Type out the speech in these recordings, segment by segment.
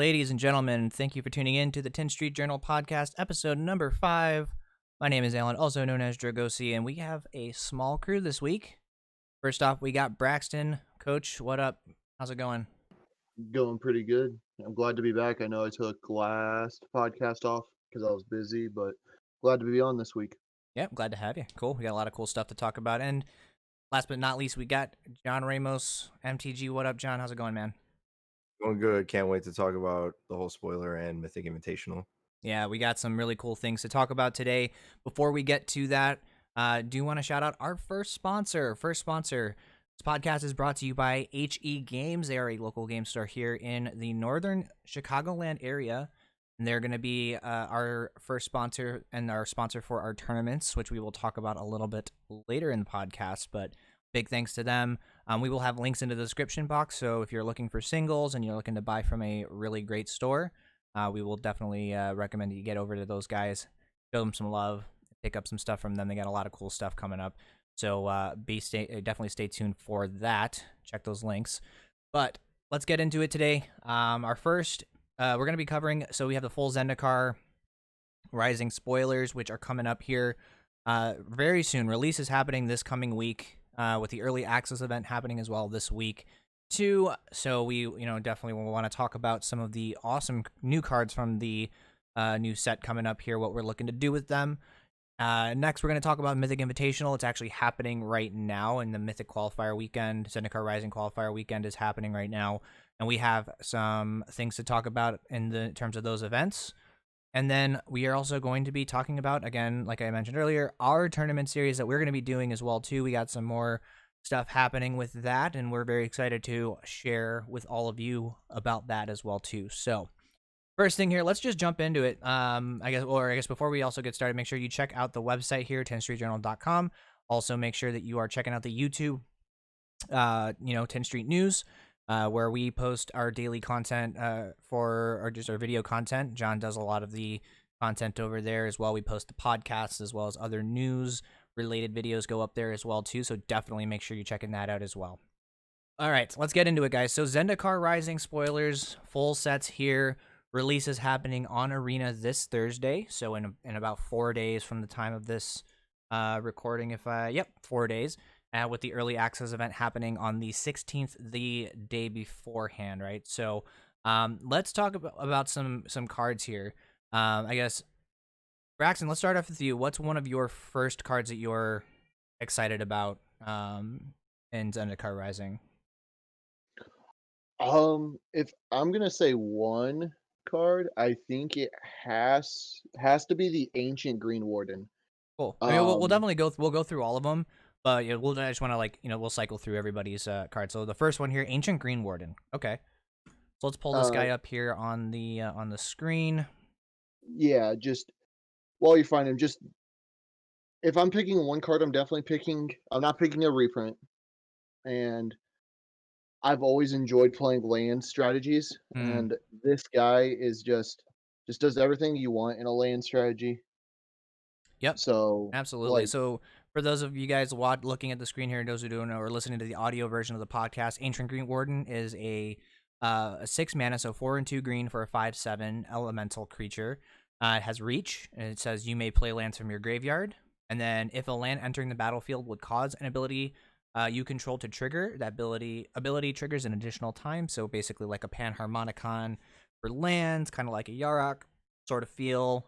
Ladies and gentlemen, thank you for tuning in to the 10th Street Journal podcast, episode number 5. My name is Alan, also known as Dragosi, and we have a small crew this week. First off, we got Braxton. Coach, what up? How's it going? Going pretty good. I'm glad to be back. I know I took last podcast off because I was busy, but glad to be on this week. Yep, glad to have you. Cool. We got a lot of cool stuff to talk about. And last but not least, we got John Ramos, MTG. What up, John? How's it going, man? Going good. Can't wait to talk about the whole spoiler and Mythic Invitational. Yeah, we got some really cool things to talk about today. Before we get to that, do want to shout out our first sponsor. This podcast is brought to you by HE Games. They are a local game store here in the northern Chicagoland area. And they're going to be our first sponsor and our sponsor for our tournaments, which we will talk about a little bit later in the podcast. But big thanks to them. We will have links in the description box. So if you're looking for singles and you're looking to buy from a really great store, we will definitely recommend that you get over to those guys, show them some love, pick up some stuff from them. They got a lot of cool stuff coming up. So definitely stay tuned for that. Check those links. But let's get into it today. Our first, we're going to be covering, so we have the full Zendikar Rising spoilers, which are coming up here very soon. Release is happening this coming week with the early access event happening as well this week too. So we, definitely will want to talk about some of the awesome new cards from the new set coming up here, what we're looking to do with them. Next, we're going to talk about Mythic Invitational. It's actually happening right now in the Mythic Qualifier Weekend. Zendikar Rising Qualifier Weekend is happening right now, and we have some things to talk about in terms of those events. And then we are also going to be talking about, again, like I mentioned earlier, our tournament series that we're going to be doing as well too. We got some more stuff happening with that, and we're very excited to share with all of you about that as well too. So first thing here, let's just jump into it. I guess before we also get started, make sure you check out the website here, 10streetjournal.com. Also make sure that you are checking out the YouTube 10 Street News, where we post our daily content or just our video content. John does a lot of the content over there as well. We post the podcasts as well as other news related videos go up there as well too, so definitely make sure you're checking that out as well. All right, let's get into it, guys. So Zendikar Rising spoilers, full sets here. Release is happening on Arena this Thursday, so in about 4 days from the time of this recording. 4 days. With the early access event happening on the 16th, the day beforehand, right? So let's talk about some cards here. I guess, Braxton, let's start off with you. What's one of your first cards that you're excited about in Zendikar Rising? If I'm gonna say one card, I think it has to be the Ancient Green Warden. Cool. I mean, we'll definitely we'll go through all of them, but I just want to we'll cycle through everybody's cards. So the first one here, Ancient Green Warden. Okay, so let's pull this guy up here on the screen. Yeah, just while you find him, just if I'm picking one card, I'm not picking a reprint, and I've always enjoyed playing land strategies, and this guy is just does everything you want in a land strategy. Yep. So Absolutely. So for those of you guys looking at the screen here, those who don't know or listening to the audio version of the podcast, Ancient Green Warden is a 6 mana, so 4 and 2 green for a 5/7 elemental creature. It has reach, and it says you may play lands from your graveyard. And then if a land entering the battlefield would cause an ability you control to trigger, that ability triggers an additional time. So basically like a Panharmonicon for lands, kind of like a Yarok sort of feel.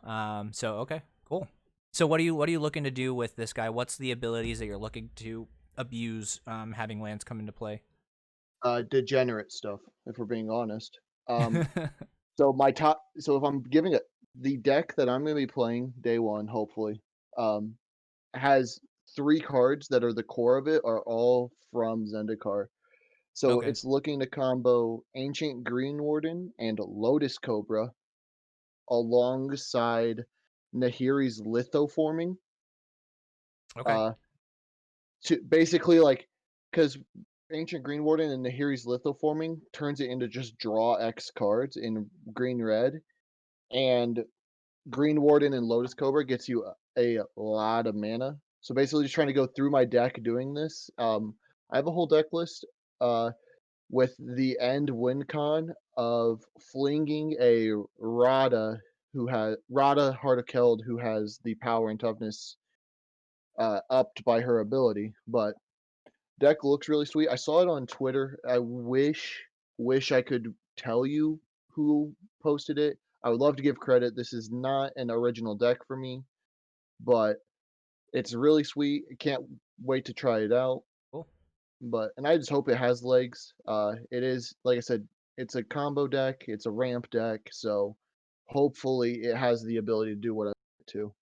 So okay, cool. So what are you looking to do with this guy? What's the abilities that you're looking to abuse having lands come into play? degenerate stuff, if we're being honest. So if I'm giving it the deck that I'm gonna be playing day one, hopefully, has 3 cards that are the core of it are all from Zendikar. So Okay. it's looking to combo Ancient Green Warden and Lotus Cobra alongside Nahiri's Lithoforming. Okay. To basically because Ancient Green Warden and Nahiri's Lithoforming turns it into just draw X cards in green red, and Green Warden and Lotus Cobra gets you a lot of mana. So basically, just trying to go through my deck doing this. I have a whole deck list. with the end win con of flinging a Rada Heart of Keld who has the power and toughness upped by her ability. But deck looks really sweet. I saw it on Twitter. I wish I could tell you who posted it. I would love to give credit. This is not an original deck for me, but it's really sweet. I can't wait to try it out. Cool. But and I just hope it has legs. It is like I said, it's a combo deck. It's a ramp deck, so hopefully it has the ability to do what I want it to.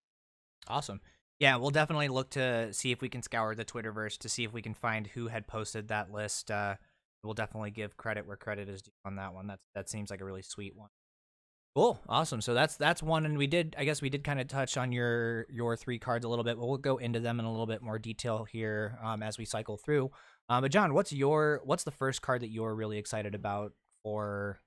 Awesome. Yeah, we'll definitely look to see if we can scour the Twitterverse to see if we can find who had posted that list. We'll definitely give credit where credit is due on that one. That seems like a really sweet one. Cool, awesome. So that's one, and I guess we did kind of touch on your 3 cards a little bit, but we'll go into them in a little bit more detail here as we cycle through. But John, what's the first card that you're really excited about for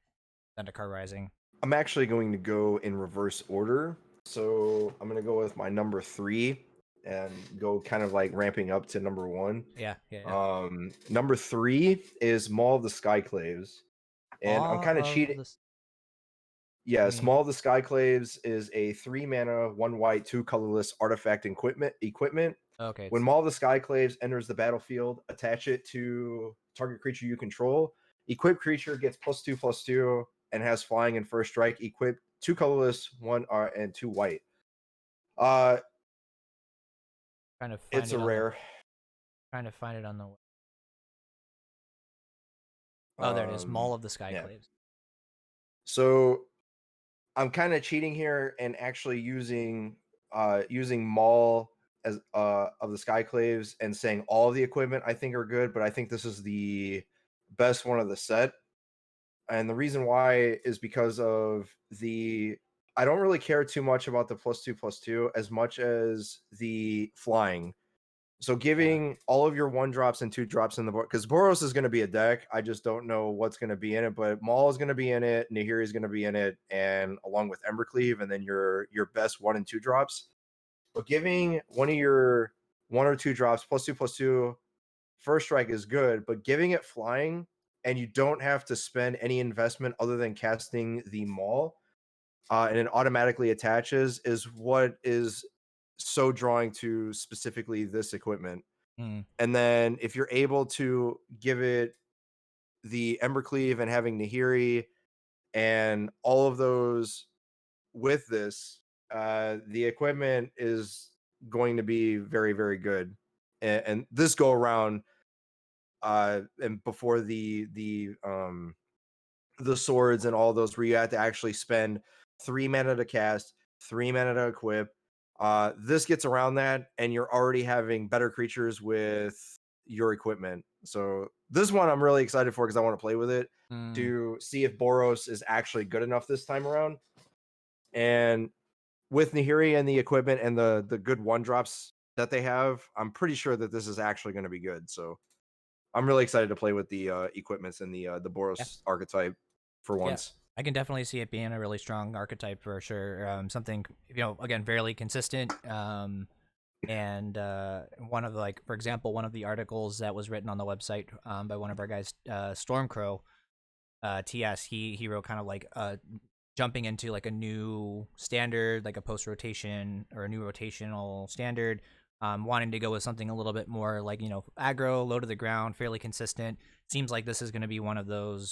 Zendikar Rising? I'm actually going to go in reverse order. So I'm going to go with my number 3 and go kind of like ramping up to number 1. Yeah. Number 3 is Maul of the Skyclaves. And I'm All kind of of cheating. this. Yes, Maul of the Skyclaves is a 3 mana, 1 white, 2 colorless artifact equipment. Okay. When Maul of the Skyclaves enters the battlefield, attach it to target creature you control. Equipped creature gets +2/+2 and has flying and first strike. Equip 2 colorless, 1 and 2 white. Trying to find It's it a rare. trying to find it on the. Oh, there it is. Maul of the Skyclaves. Yeah. So I'm kind of cheating here and actually using Maul as of the Skyclaves and saying all of the equipment I think are good, but I think this is the best one of the set. And the reason why is because of I don't really care too much about the +2/+2 as much as the flying. So giving all of your 1-drops and 2-drops in the board, because Boros is going to be a deck. I just don't know what's going to be in it, but Maul is going to be in it, Nahiri is going to be in it, and along with Embercleave, and then your best 1 and 2 drops. But giving one of your 1 or 2 drops +2/+2 first strike is good, but giving it flying and you don't have to spend any investment other than casting the Maul, and it automatically attaches is what is so drawing to specifically this equipment. And then if you're able to give it the Embercleave and having Nahiri and all of those with this, the equipment is going to be very, very good. And this go around, and before the swords and all those where you have to actually spend 3 mana to cast, 3 mana to equip. This gets around that, and you're already having better creatures with your equipment. So this one I'm really excited for because I want to play with it to see if Boros is actually good enough this time around. And with Nahiri and the equipment and the good 1-drops that they have, I'm pretty sure that this is actually going to be good. So I'm really excited to play with the equipments and the Boros archetype for once. I can definitely see it being a really strong archetype for sure. Something, again, fairly consistent. And one of for example, one of the articles that was written on the website by one of our guys, Stormcrow, TS, he wrote kind of like jumping into like a new standard, like a post rotation or a new rotational standard. Wanting to go with something a little bit more like aggro, low to the ground, fairly consistent. Seems like this is going to be one of those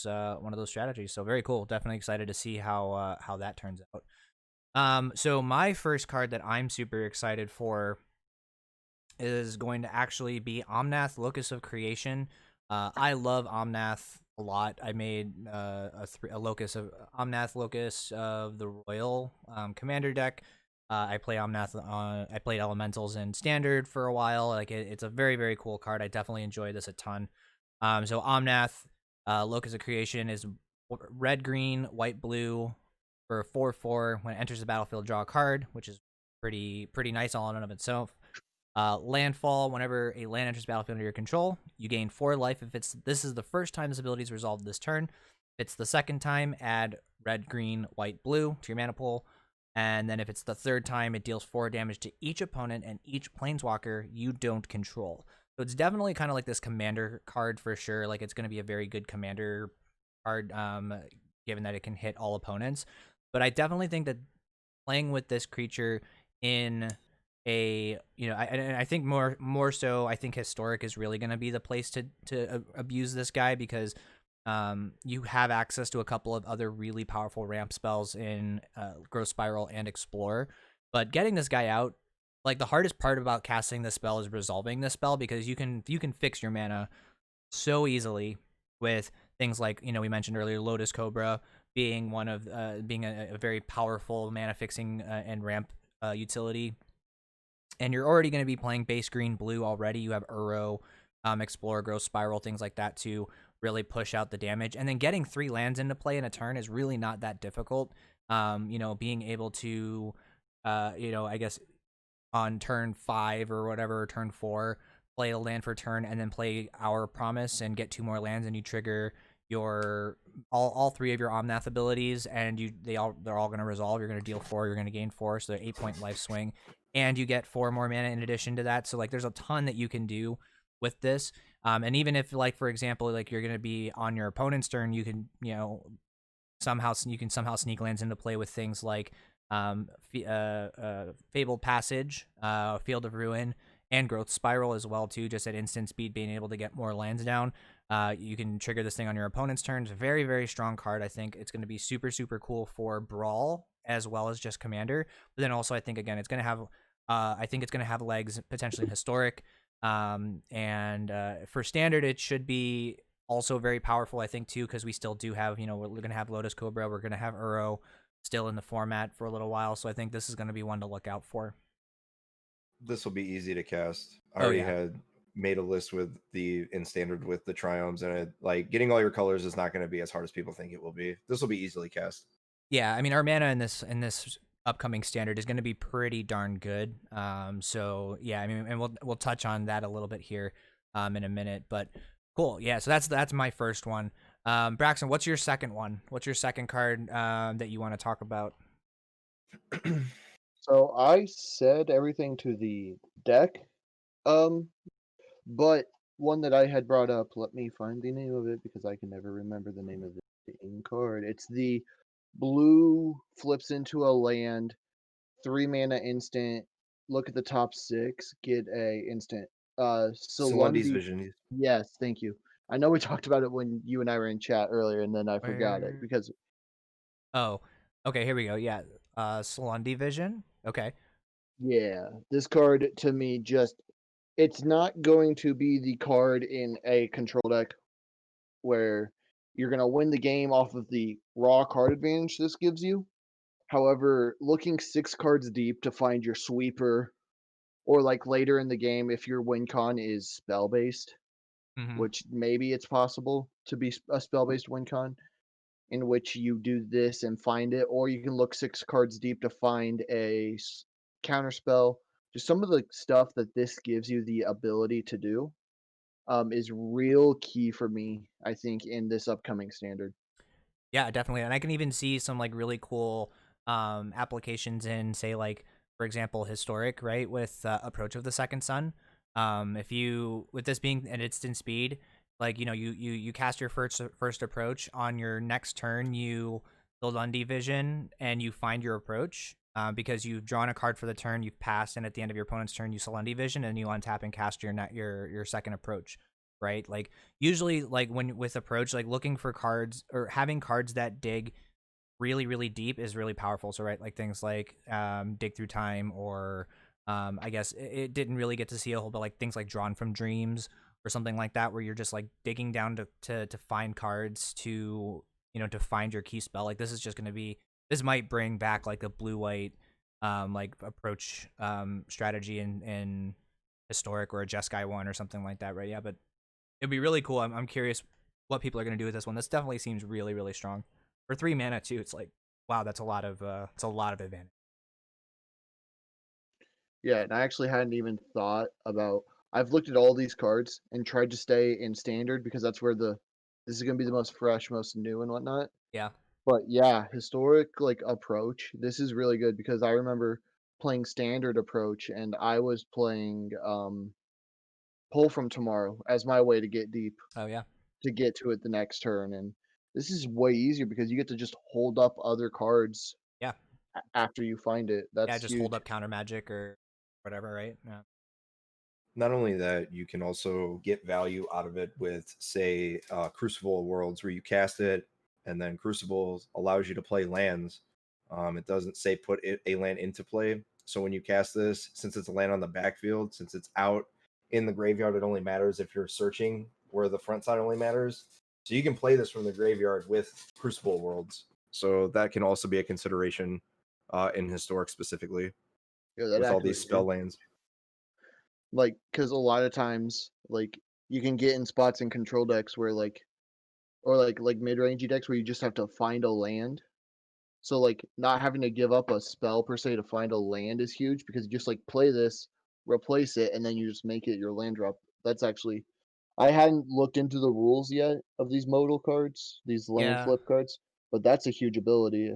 strategies. So very cool. Definitely excited to see how that turns out. So my first card that I'm super excited for is going to actually be Omnath, Locus of Creation. I love Omnath a lot. I made a Locus of Omnath, Locus of the Royal Commander deck. I play Omnath. I played Elementals in Standard for a while. Like it's a very, very cool card. I definitely enjoy this a ton. So Omnath, Locus of Creation is red, green, white, blue for 4/4. When it enters the battlefield, draw a card, which is pretty nice all in and of itself. Landfall, whenever a land enters battlefield under your control, you gain 4 life. If this is the first time this ability is resolved this turn. If it's the second time, add red, green, white, blue to your mana pool. And then if it's the third time, it deals 4 damage to each opponent and each planeswalker you don't control. So it's definitely kind of like this commander card for sure. Like it's going to be a very good commander card, given that it can hit all opponents. But I definitely think that playing with this creature in a, I think more so, I think historic is really going to be the place to abuse this guy, because you have access to a couple of other really powerful ramp spells in Growth Spiral and Explore. But getting this guy out, like the hardest part about casting this spell is resolving this spell, because you can fix your mana so easily with things like, we mentioned earlier, Lotus Cobra being one of being a very powerful mana fixing and ramp utility. And you're already going to be playing base green blue already. You have Uro, Explorer, Growth Spiral, things like that to really push out the damage. And then getting 3 lands into play in a turn is really not that difficult. Being able to, I guess on turn 5 or whatever, or turn 4, play a land for turn, and then play Our Promise and get 2 more lands, and you trigger your all 3 of your Omnath abilities, and they're all going to resolve. You're going to deal 4, you're going to gain 4, so 8-point life swing, and you get 4 more mana in addition to that. So like there's a ton that you can do with this. And even if, like, for example, like you're going to be on your opponent's turn, you can, somehow sneak lands into play with things like Fabled Passage, Field of Ruin, and Growth Spiral as well too. Just at instant speed, being able to get more lands down. You can trigger this thing on your opponent's turn. It's a very, very strong card. I think it's going to be super, super cool for Brawl as well as just Commander. But then also, I think again, it's going to have, I think it's going to have legs potentially in Historic. And for Standard, it should be also very powerful, I think, too, because we still do have, we're going to have Lotus Cobra, we're going to have Uro still in the format for a little while, so I think this is going to be one to look out for. This will be easy to cast. I Oh, already yeah. had made a list in standard with the triomes, and like getting all your colors is not going to be as hard as people think it will be. This will be easily cast. Yeah, I mean, our mana in this upcoming standard is going to be pretty darn good. So yeah, I mean, and we'll touch on that a little bit here, in a minute. But cool, yeah. So that's my first one. Braxton, what's your second one? What's your second card that you want to talk about? So I said everything to the deck, um, but one that I had brought up. Let me find the name of it because I can never remember the name of the dang card. It's the blue flips into a land, 3 mana instant. Look at the top 6, get a instant. Salundi's Salundi. Vision. Yes, thank you. I know we talked about it when you and I were in chat earlier, and then I forgot it Where? because Oh, okay. Here we go. Yeah, Salundi Vision. Okay. yeah, this card to me just it's not going to be the card in a control deck where you're going to win the game off of the raw card advantage this gives you. However, looking 6 cards deep to find your sweeper, or like later in the game if your win con is spell based, Mm-hmm. which maybe it's possible to be a spell based win con, in which you do this and find it, or you can look 6 cards deep to find a counter spell. Just some of the stuff that this gives you the ability to do, is real key for me, I think, in this upcoming standard. Yeah, definitely. And I can even see some like really cool applications in, say, like, for example, Historic, right? With Approach of the Second Sun. If you, with this being an instant speed, like, you cast your first approach, on your next turn, you build on Vision and you find your approach. Because you've drawn a card for the turn, you've passed, and at the end of your opponent's turn, you Salendi Vision, and you untap and cast your second approach, right? Like, usually, like, when with approach, like looking for cards or having cards that dig really, really deep is really powerful. So, right, like things like dig through time, or I guess it didn't really get to see a whole, but like things like Drawn from Dreams or something like that, where you're just like digging down to find cards to, to find your key spell. Like, this is just going to be, this might bring back like a blue white like approach strategy in Historic, or a Jeskai one or something like that, right? Yeah, but it'd be really cool. I'm curious what people are going to do with this one. This definitely seems really, really strong. For 3 mana too, it's like, wow, that's a lot of advantage. Yeah, and I actually hadn't even thought about. I've looked at all these cards and tried to stay in standard because that's where this is going to be the most fresh, most new, and whatnot. Yeah. But yeah, historic like approach. This is really good because I remember playing standard approach and I was playing pull from tomorrow as my way to get deep, Oh yeah, to get to it the next turn, and this is way easier because you get to just hold up other cards yeah, after you find it. yeah. That's Just hold huge. up counter magic or whatever, right? Yeah. Not only that, you can also get value out of it with, say, Crucible Worlds, where you cast it, and then Crucible allows you to play lands. It doesn't say put a land into play. So when you cast this, since it's a land on the backfield, since it's out in the graveyard, it only matters if you're searching, where the front side only matters. So you can play this from the graveyard with Crucible Worlds. So that can also be a consideration in Historic specifically Yeah, that with all actually these is spell good. lands. Like, because a lot of times, like, you can get in spots in control decks where, like, or like mid-rangey decks where you just have to find a land. So, like, not having to give up a spell per se to find a land is huge because you just, like, play this, replace it, and then you just make it your land drop. That's actually I hadn't looked into the rules yet of these modal cards, these land Yeah. flip cards, but that's a huge ability.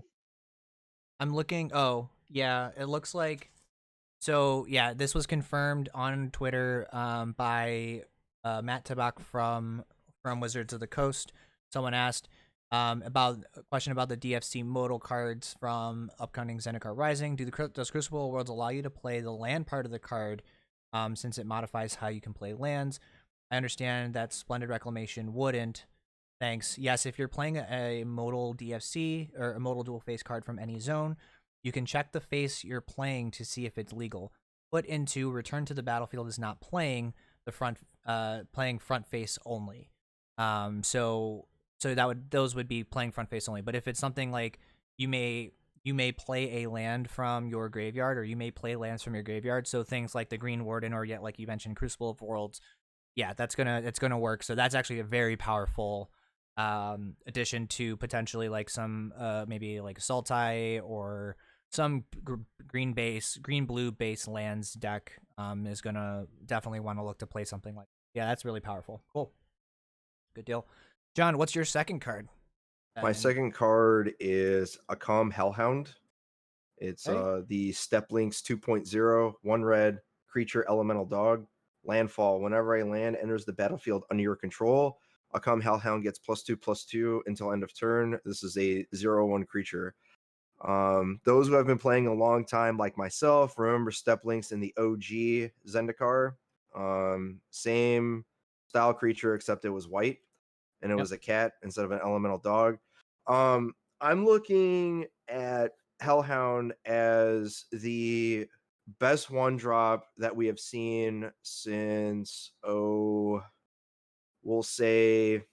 I'm looking. Oh, yeah. It looks like. So yeah, this was confirmed on Twitter by Matt Tabak from Wizards of the Coast. Someone asked about a question about the DFC modal cards from upcoming Zendikar Rising. Does Crucible Worlds allow you to play the land part of the card since it modifies how you can play lands? I understand that Splendid Reclamation wouldn't. Thanks. Yes, if you're playing a modal DFC or a modal dual face card from any zone, you can check the face you're playing to see if it's legal. Put into return to the battlefield is not playing the front playing front face only. So that would those would be playing front face only. But if it's something like you may you may play a land from your graveyard or you may play lands from your graveyard, so things like the Green Warden or yet like you mentioned Crucible of Worlds, yeah, it's gonna work. So that's actually a very powerful addition to potentially like some maybe like Sultai or some green blue base lands deck is gonna definitely want to look to play something like yeah, that's really powerful. Cool, good deal. John, what's your second card? My And second card is a Calm Hellhound. It's hey, the Step Links 2.0, one red creature elemental dog. Landfall. Whenever a land enters the battlefield under your control, a Calm Hellhound gets +2/+2 until end of turn. This is a 0/1 creature. Those who have been playing a long time, like myself, remember Step Links in the OG Zendikar. Same style creature, except it was white and it yep. was a cat instead of an elemental dog. I'm looking at Hellhound as the best one drop that we have seen since we'll say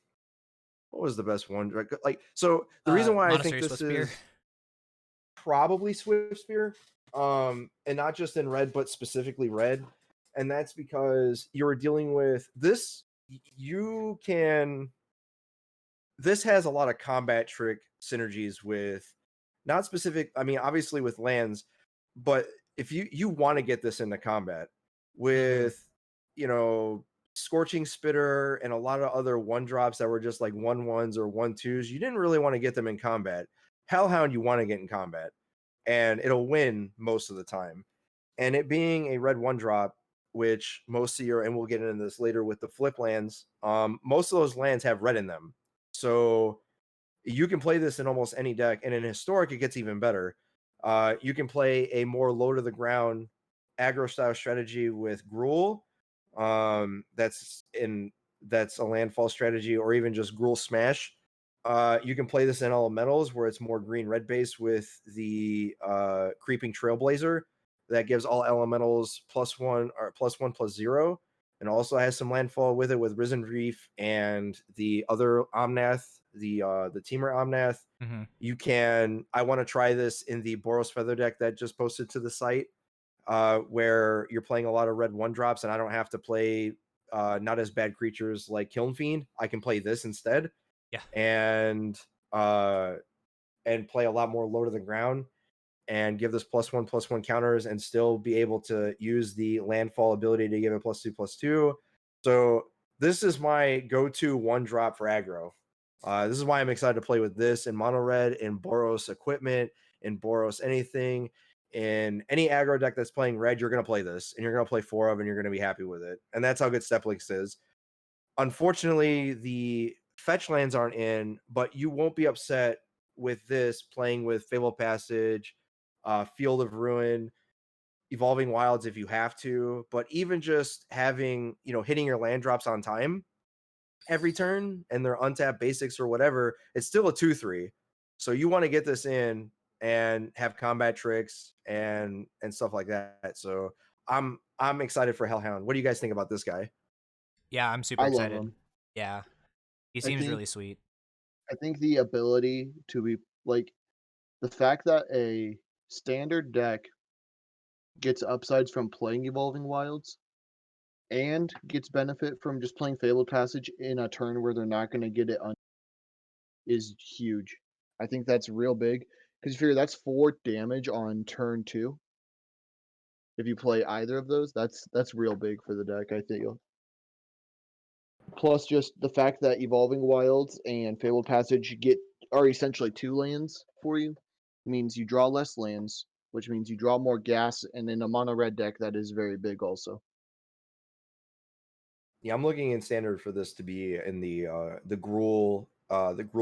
what was the best one drop? Like so the reason why I think Monastery this Swiftspear. is probably Swift Spear, and not just in red, but specifically red, and that's because you're dealing with this. You can this has a lot of combat trick synergies with not specific, I mean obviously with lands, but if you want to get this into combat Mm-hmm. with you know Scorching Spitter and a lot of other one drops that were just like 1/1s or 1/2s, you didn't really want to get them in combat. Hellhound you want to get in combat and it'll win most of the time. And it being a red one drop, which most of your, and we'll get into this later with the flip lands, most of those lands have red in them. So you can play this in almost any deck. And in Historic, it gets even better. You can play a more low to the ground aggro style strategy with Gruul. That's a landfall strategy, or even just Gruul Smash. You can play this in elementals where it's more green red base with the creeping Trailblazer that gives all elementals +1 or +1/+0, and also has some landfall with it with Risen Reef and the other Omnath, the Teamer Omnath. Mm-hmm. You can I want to try this in the Boros Feather deck that just posted to the site, where you're playing a lot of red one drops, and I don't have to play not as bad creatures like Kiln Fiend. I can play this instead, Yeah. and uh, and play a lot more low to the ground and give this +1/+1 counters and still be able to use the landfall ability to give it +2/+2. So this is my go-to one drop for aggro. This is why I'm excited to play with this in mono red, in Boros equipment, in Boros anything, in any aggro deck that's playing red, you're going to play this and you're going to play 4 of and you're going to be happy with it. And that's how good Step Links is. Unfortunately, the fetch lands aren't in, but you won't be upset with this playing with Fable Passage, Field of Ruin, Evolving Wilds if you have to, but even just having, hitting your land drops on time every turn and they're untapped basics or whatever, it's still a 2/3. So you want to get this in and have combat tricks and stuff like that. So I'm excited for Hellhound. What do you guys think about this guy? Yeah, I'm super I love excited. him. Yeah, he I seems think really sweet. I think the ability to be like the fact that a standard deck gets upsides from playing Evolving Wilds and gets benefit from just playing Fabled Passage in a turn where they're not going to get it is huge. I think that's real big because you figure that's 4 damage on turn 2. If you play either of those, that's real big for the deck, I think. Plus, just the fact that Evolving Wilds and Fabled Passage are essentially 2 lands for you means you draw less lands, which means you draw more gas, and in a mono red deck, that is very big also. Yeah, I'm looking in standard for this to be in the Gruul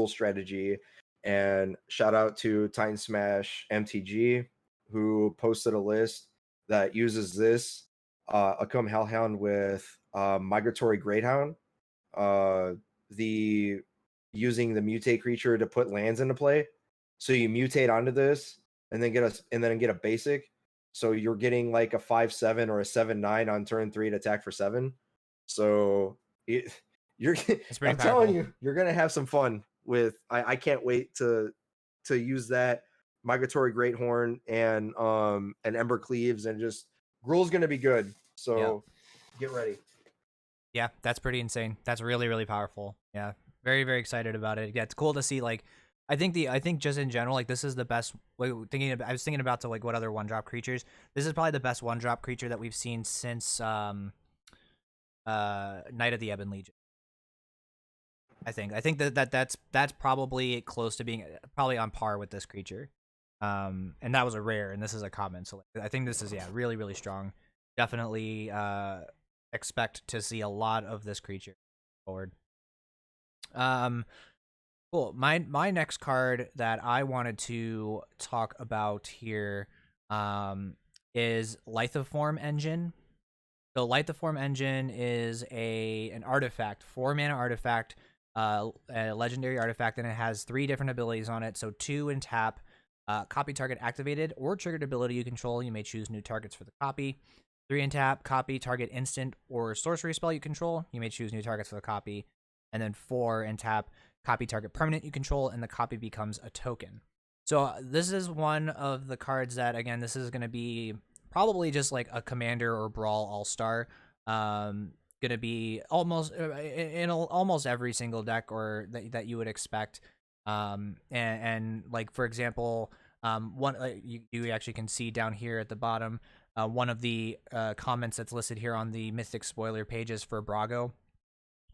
strategy. And shout out to Titan Smash MTG who posted a list that uses this Akum Hellhound with Migratory Greathound, uh the using the mutate creature to put lands into play. So you mutate onto this and then get a basic. So you're getting like a 5/7 or a 7/9 on turn 3 to attack for 7. So it, you're It's pretty I'm telling powerful. you, you're gonna have some fun with I can't wait to use that Migratory Greathorn and Ember Cleaves and just Gruul's gonna be good. Yep. So get ready. Yeah, that's pretty insane. That's really, really powerful. Yeah, very, very excited about it. Yeah, it's cool to see. Like, I think just in general, like this is the best. Like, I was thinking about to like what other one drop creatures. This is probably the best one drop creature that we've seen since Night of the Ebon Legion. I think that's probably close to being probably on par with this creature. And that was a rare, and this is a common. So like, I think this is really, really strong. Definitely expect to see a lot of this creature forward. Um, cool. My next card that I wanted to talk about here is Lithoform Engine. So Lithoform Engine is an artifact, 4 mana artifact, a legendary artifact, and it has 3 different abilities on it. So 2 in tap, copy target activated or triggered ability you control. You may choose new targets for the copy. 3 in tap, copy target instant or sorcery spell you control. You may choose new targets for the copy. And then 4 in tap, copy target permanent you control, and the copy becomes a token. So this is one of the cards that, again, this is going to be probably just like a commander or brawl all-star. Gonna be almost in almost every single deck or that you would expect. And like for example, one you actually can see down here at the bottom, one of the comments that's listed here on the Mythic spoiler pages for Brago,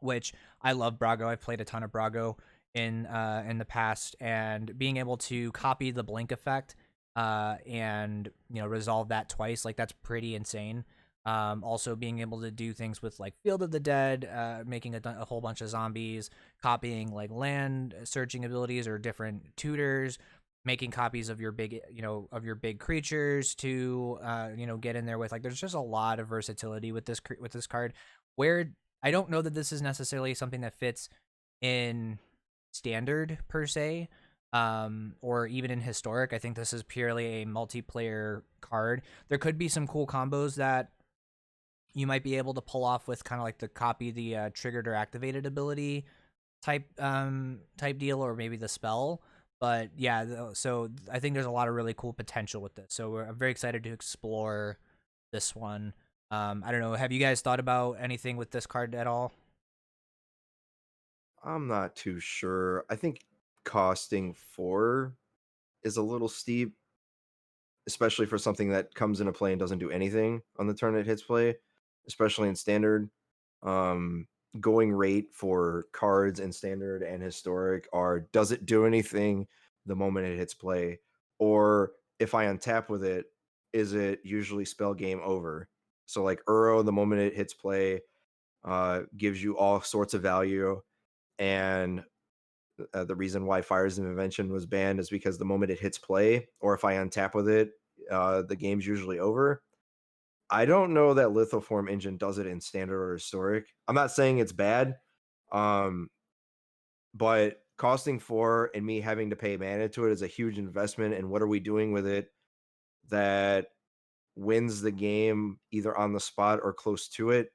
which I love Brago. I've played a ton of Brago in the past, and being able to copy the blink effect and resolve that twice, like that's pretty insane. Also being able to do things with like Field of the Dead, making a whole bunch of zombies, copying like land searching abilities or different tutors, making copies of your big creatures to get in there with, like there's just a lot of versatility with this card, where I don't know that this is necessarily something that fits in standard per se, or even in historic. I think this is purely a multiplayer card. There could be some cool combos that you might be able to pull off with kind of like the copy the triggered or activated ability type deal, or maybe the spell. But yeah, so I think there's a lot of really cool potential with this. So I'm very excited to explore this one. I don't know. Have you guys thought about anything with this card at all? I'm not too sure. I think costing 4 is a little steep, especially for something that comes into play and doesn't do anything on the turn it hits play, especially in standard. Um, Going rate for cards in standard and historic are, does it do anything the moment it hits play? Or if I untap with it, is it usually spell game over. So like Uro, the moment it hits play, gives you all sorts of value, and the reason why Fires of Invention was banned is because the moment it hits play, or if I untap with it, the game's usually over. I don't know that Lithoform engine does it in standard or historic. I'm not saying it's bad, um, but costing 4 and me having to pay mana to it is a huge investment. And what are we doing with it that wins the game either on the spot or close to it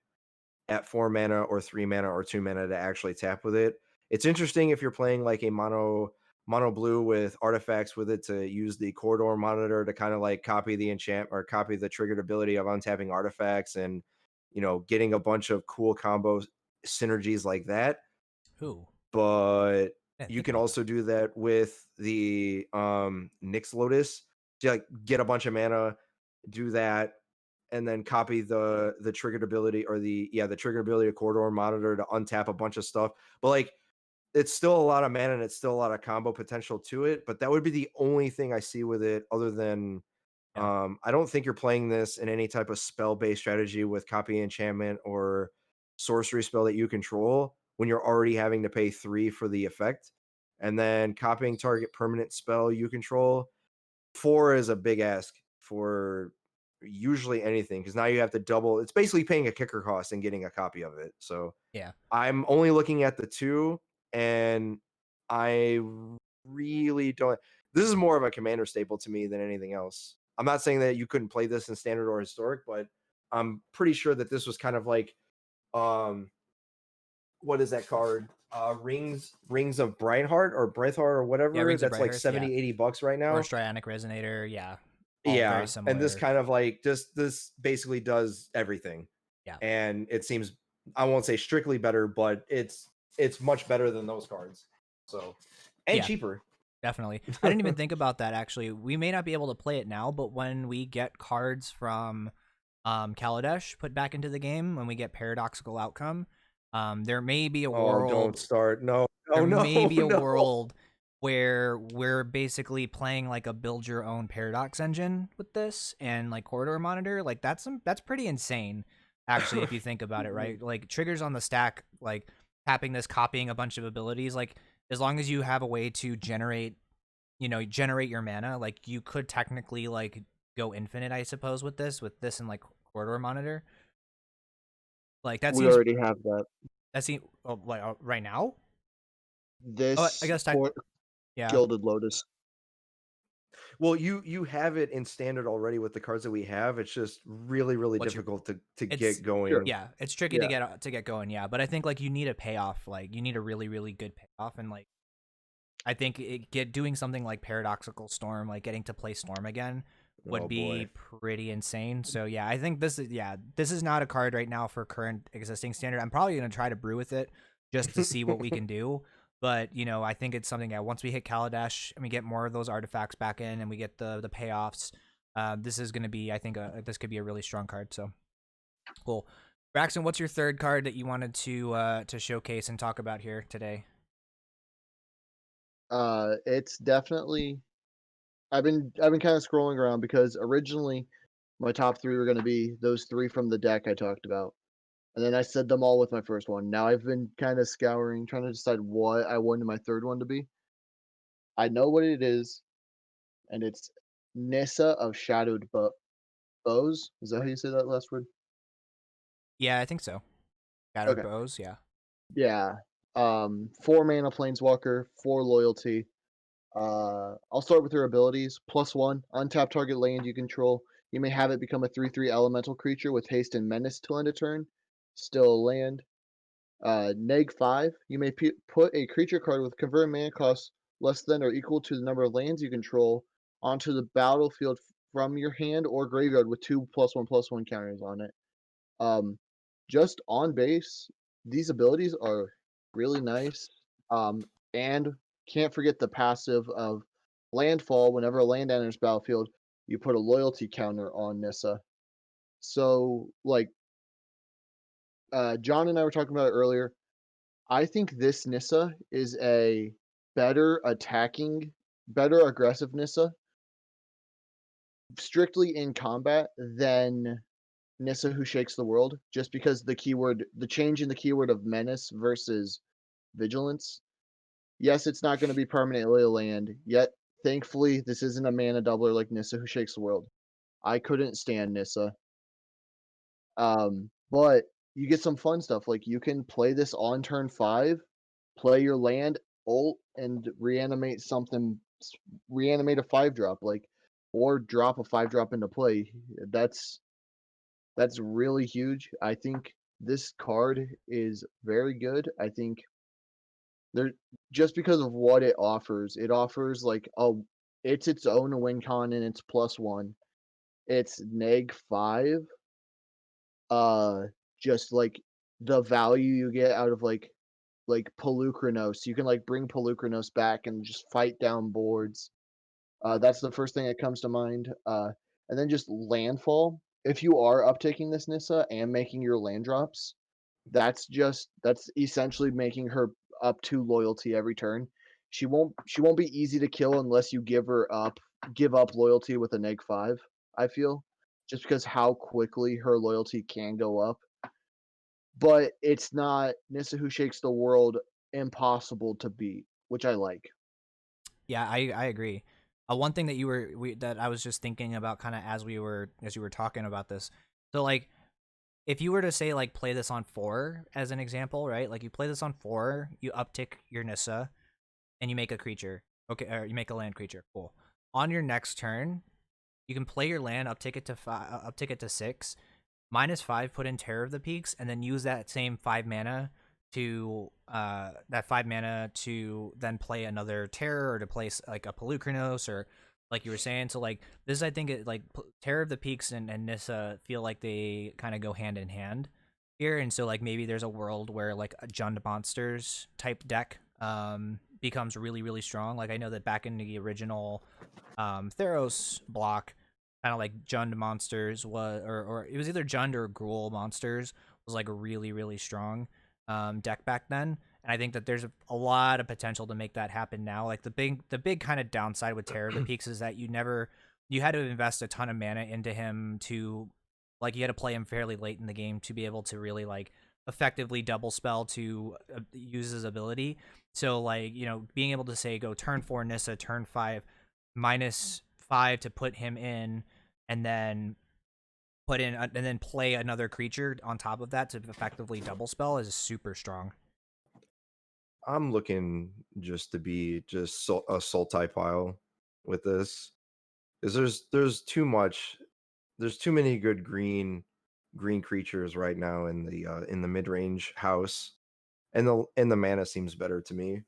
at 4 mana or 3 mana or 2 mana to actually tap with it? It's interesting if you're playing like a mono blue with artifacts with it to use the corridor monitor to kind of like copy the enchant or copy the triggered ability of untapping artifacts and getting a bunch of cool combos synergies like that. Ooh, But I didn't you think can about that. also do that with the Nyx Lotus to like get a bunch of mana, do that, and then copy the triggered ability or the triggered ability of corridor monitor to untap a bunch of stuff. But like it's still a lot of mana and it's still a lot of combo potential to it. But that would be the only thing I see with it, other than Yeah, I don't think you're playing this in any type of spell based strategy with copy enchantment or sorcery spell that you control when you're already having to pay 3 for the effect. And then copying target permanent spell you control, 4 is a big ask for usually anything because now you have to double. It's basically paying a kicker cost and getting a copy of it. So yeah, I'm only looking at the 2, and I really don't. This is more of a commander staple to me than anything else. I'm not saying that you couldn't play this in standard or historic, but I'm pretty sure that this was kind of like um what is that card? Rings of Brightheart or Breithart or yeah. whatever. Rings of That's like Brighthearth, yeah, 70-80 bucks right or now. Strionic Resonator, yeah, all very Yeah, and this similar. kind of like just this basically does everything, Yeah, and it seems, I won't say strictly better, but it's much better than those cards. So, and yeah, cheaper. definitely. I didn't even think about that actually. We may not be able to play it now, but when we get cards from Kaladesh put back into the game, when we get Paradoxical Outcome, there may be a Oh, don't world start. No, there no, may no, be a no. world where we're basically playing like a build your own paradox engine with this and like corridor monitor. Like that's pretty insane actually if you think about it, right? Like triggers on the stack, like tapping this, copying a bunch of abilities, like as long as you have a way to generate your mana, like you could technically like go infinite, I suppose, with this and like corridor monitor. Like We already have that. that seems oh, what right now? Oh, I This guess for yeah. Gilded Lotus. Well, you have it in standard already with the cards that we have. It's just really, really What's your difficult to It's get Sure. going. yeah, it's tricky Yeah. to get going, yeah. But I think like you need a payoff, like you need a really really good payoff, and like I think get doing something like Paradoxical Storm, like getting to play Storm again, would Oh be boy. pretty insane. So yeah, I think this is not a card right now for current existing standard. I'm probably gonna try to brew with it just to see what we can do. But I think it's something that once we hit Kaladesh and we get more of those artifacts back in and we get the payoffs, this is gonna be I think this could be a really strong card. So cool. Braxton, what's your third card that you wanted to showcase and talk about here today? It's definitely I've been kind of scrolling around because originally my top three were going to be those three from the deck I talked about, and then I said them all with my first one. Now I've been kind of scouring, trying to decide what I wanted my third one to be. I know what it is, and it's Nissa of Shadowed Bows. Is that how you say that last word? Yeah, I think so. Shadowed Okay. Bows, yeah. Yeah. 4 mana Planeswalker, 4 loyalty. I'll start with her abilities. +1, untap target land you control. You may have it become a 3/3 elemental creature with haste and menace till end of turn. Still a land. Neg 5, you may put a creature card with convert mana cost less than or equal to the number of lands you control onto the battlefield from your hand or graveyard with 2 +1/+1 counters on it. Um, just on base, these abilities are really nice. And can't forget the passive of landfall. Whenever a land enters battlefield, you put a loyalty counter on Nissa. So, like John and I were talking about it earlier, I think this Nissa is a better attacking, better aggressive Nissa strictly in combat than Nissa Who Shakes the World, just because the change in the keyword of menace versus vigilance. Yes, it's not going to be permanently a land, yet thankfully this isn't a mana doubler like Nissa Who Shakes the World. I couldn't stand Nissa. But you get some fun stuff, like you can play this on turn 5, play your land, ult, and reanimate a 5-drop, like, or drop a 5-drop into play. That's that's really huge. I think this card is very good. I think there just because of what it offers like it's its own win con and it's +1. It's neg 5. Uh just like the value you get out of like Pelucranos. You can like bring Pelucranos back and just fight down boards. That's the first thing that comes to mind. And then just landfall. If you are uptaking this Nissa and making your land drops, that's essentially making her up 2 loyalty every turn. She won't be easy to kill unless you give up loyalty with a neg 5, I feel. Just because how quickly her loyalty can go up. But it's not Nissa Who Shakes the World impossible to beat, which I like. Yeah, I agree. One thing that that I was just thinking about kind of as you were talking about this. So like if you were to say like play this on 4 as an example, right? Like you play this on 4, you uptick your Nissa and you make a creature. Okay, or you make a land creature. Cool. On your next turn, you can play your land, uptick it to 6, -5, put in Terror of the Peaks, and then use that same 5 mana to then play another Terror or to place like a Pelucranos or like you were saying. So like this, I think Terror of the Peaks and Nissa feel like they kind of go hand in hand here, and so like maybe there's a world where like a Jund Monsters type deck becomes really really strong. Like I know that back in the original Theros block, kind of like Jund Monsters or it was either Jund or Gruul Monsters was like a really really strong deck back then. And I think that there's a lot of potential to make that happen now. Like the big kind of downside with Terror of the Peaks is that you had to invest a ton of mana into him to like you had to play him fairly late in the game to be able to really like effectively double spell to use his ability. So like, being able to say go turn 4 Nissa, turn 5 -5 to put him in, and then and then play another creature on top of that to effectively double spell is super strong. I'm looking just to be a Sultai pile with this because there's too many good green creatures right now in the mid range house, and the mana seems better to me.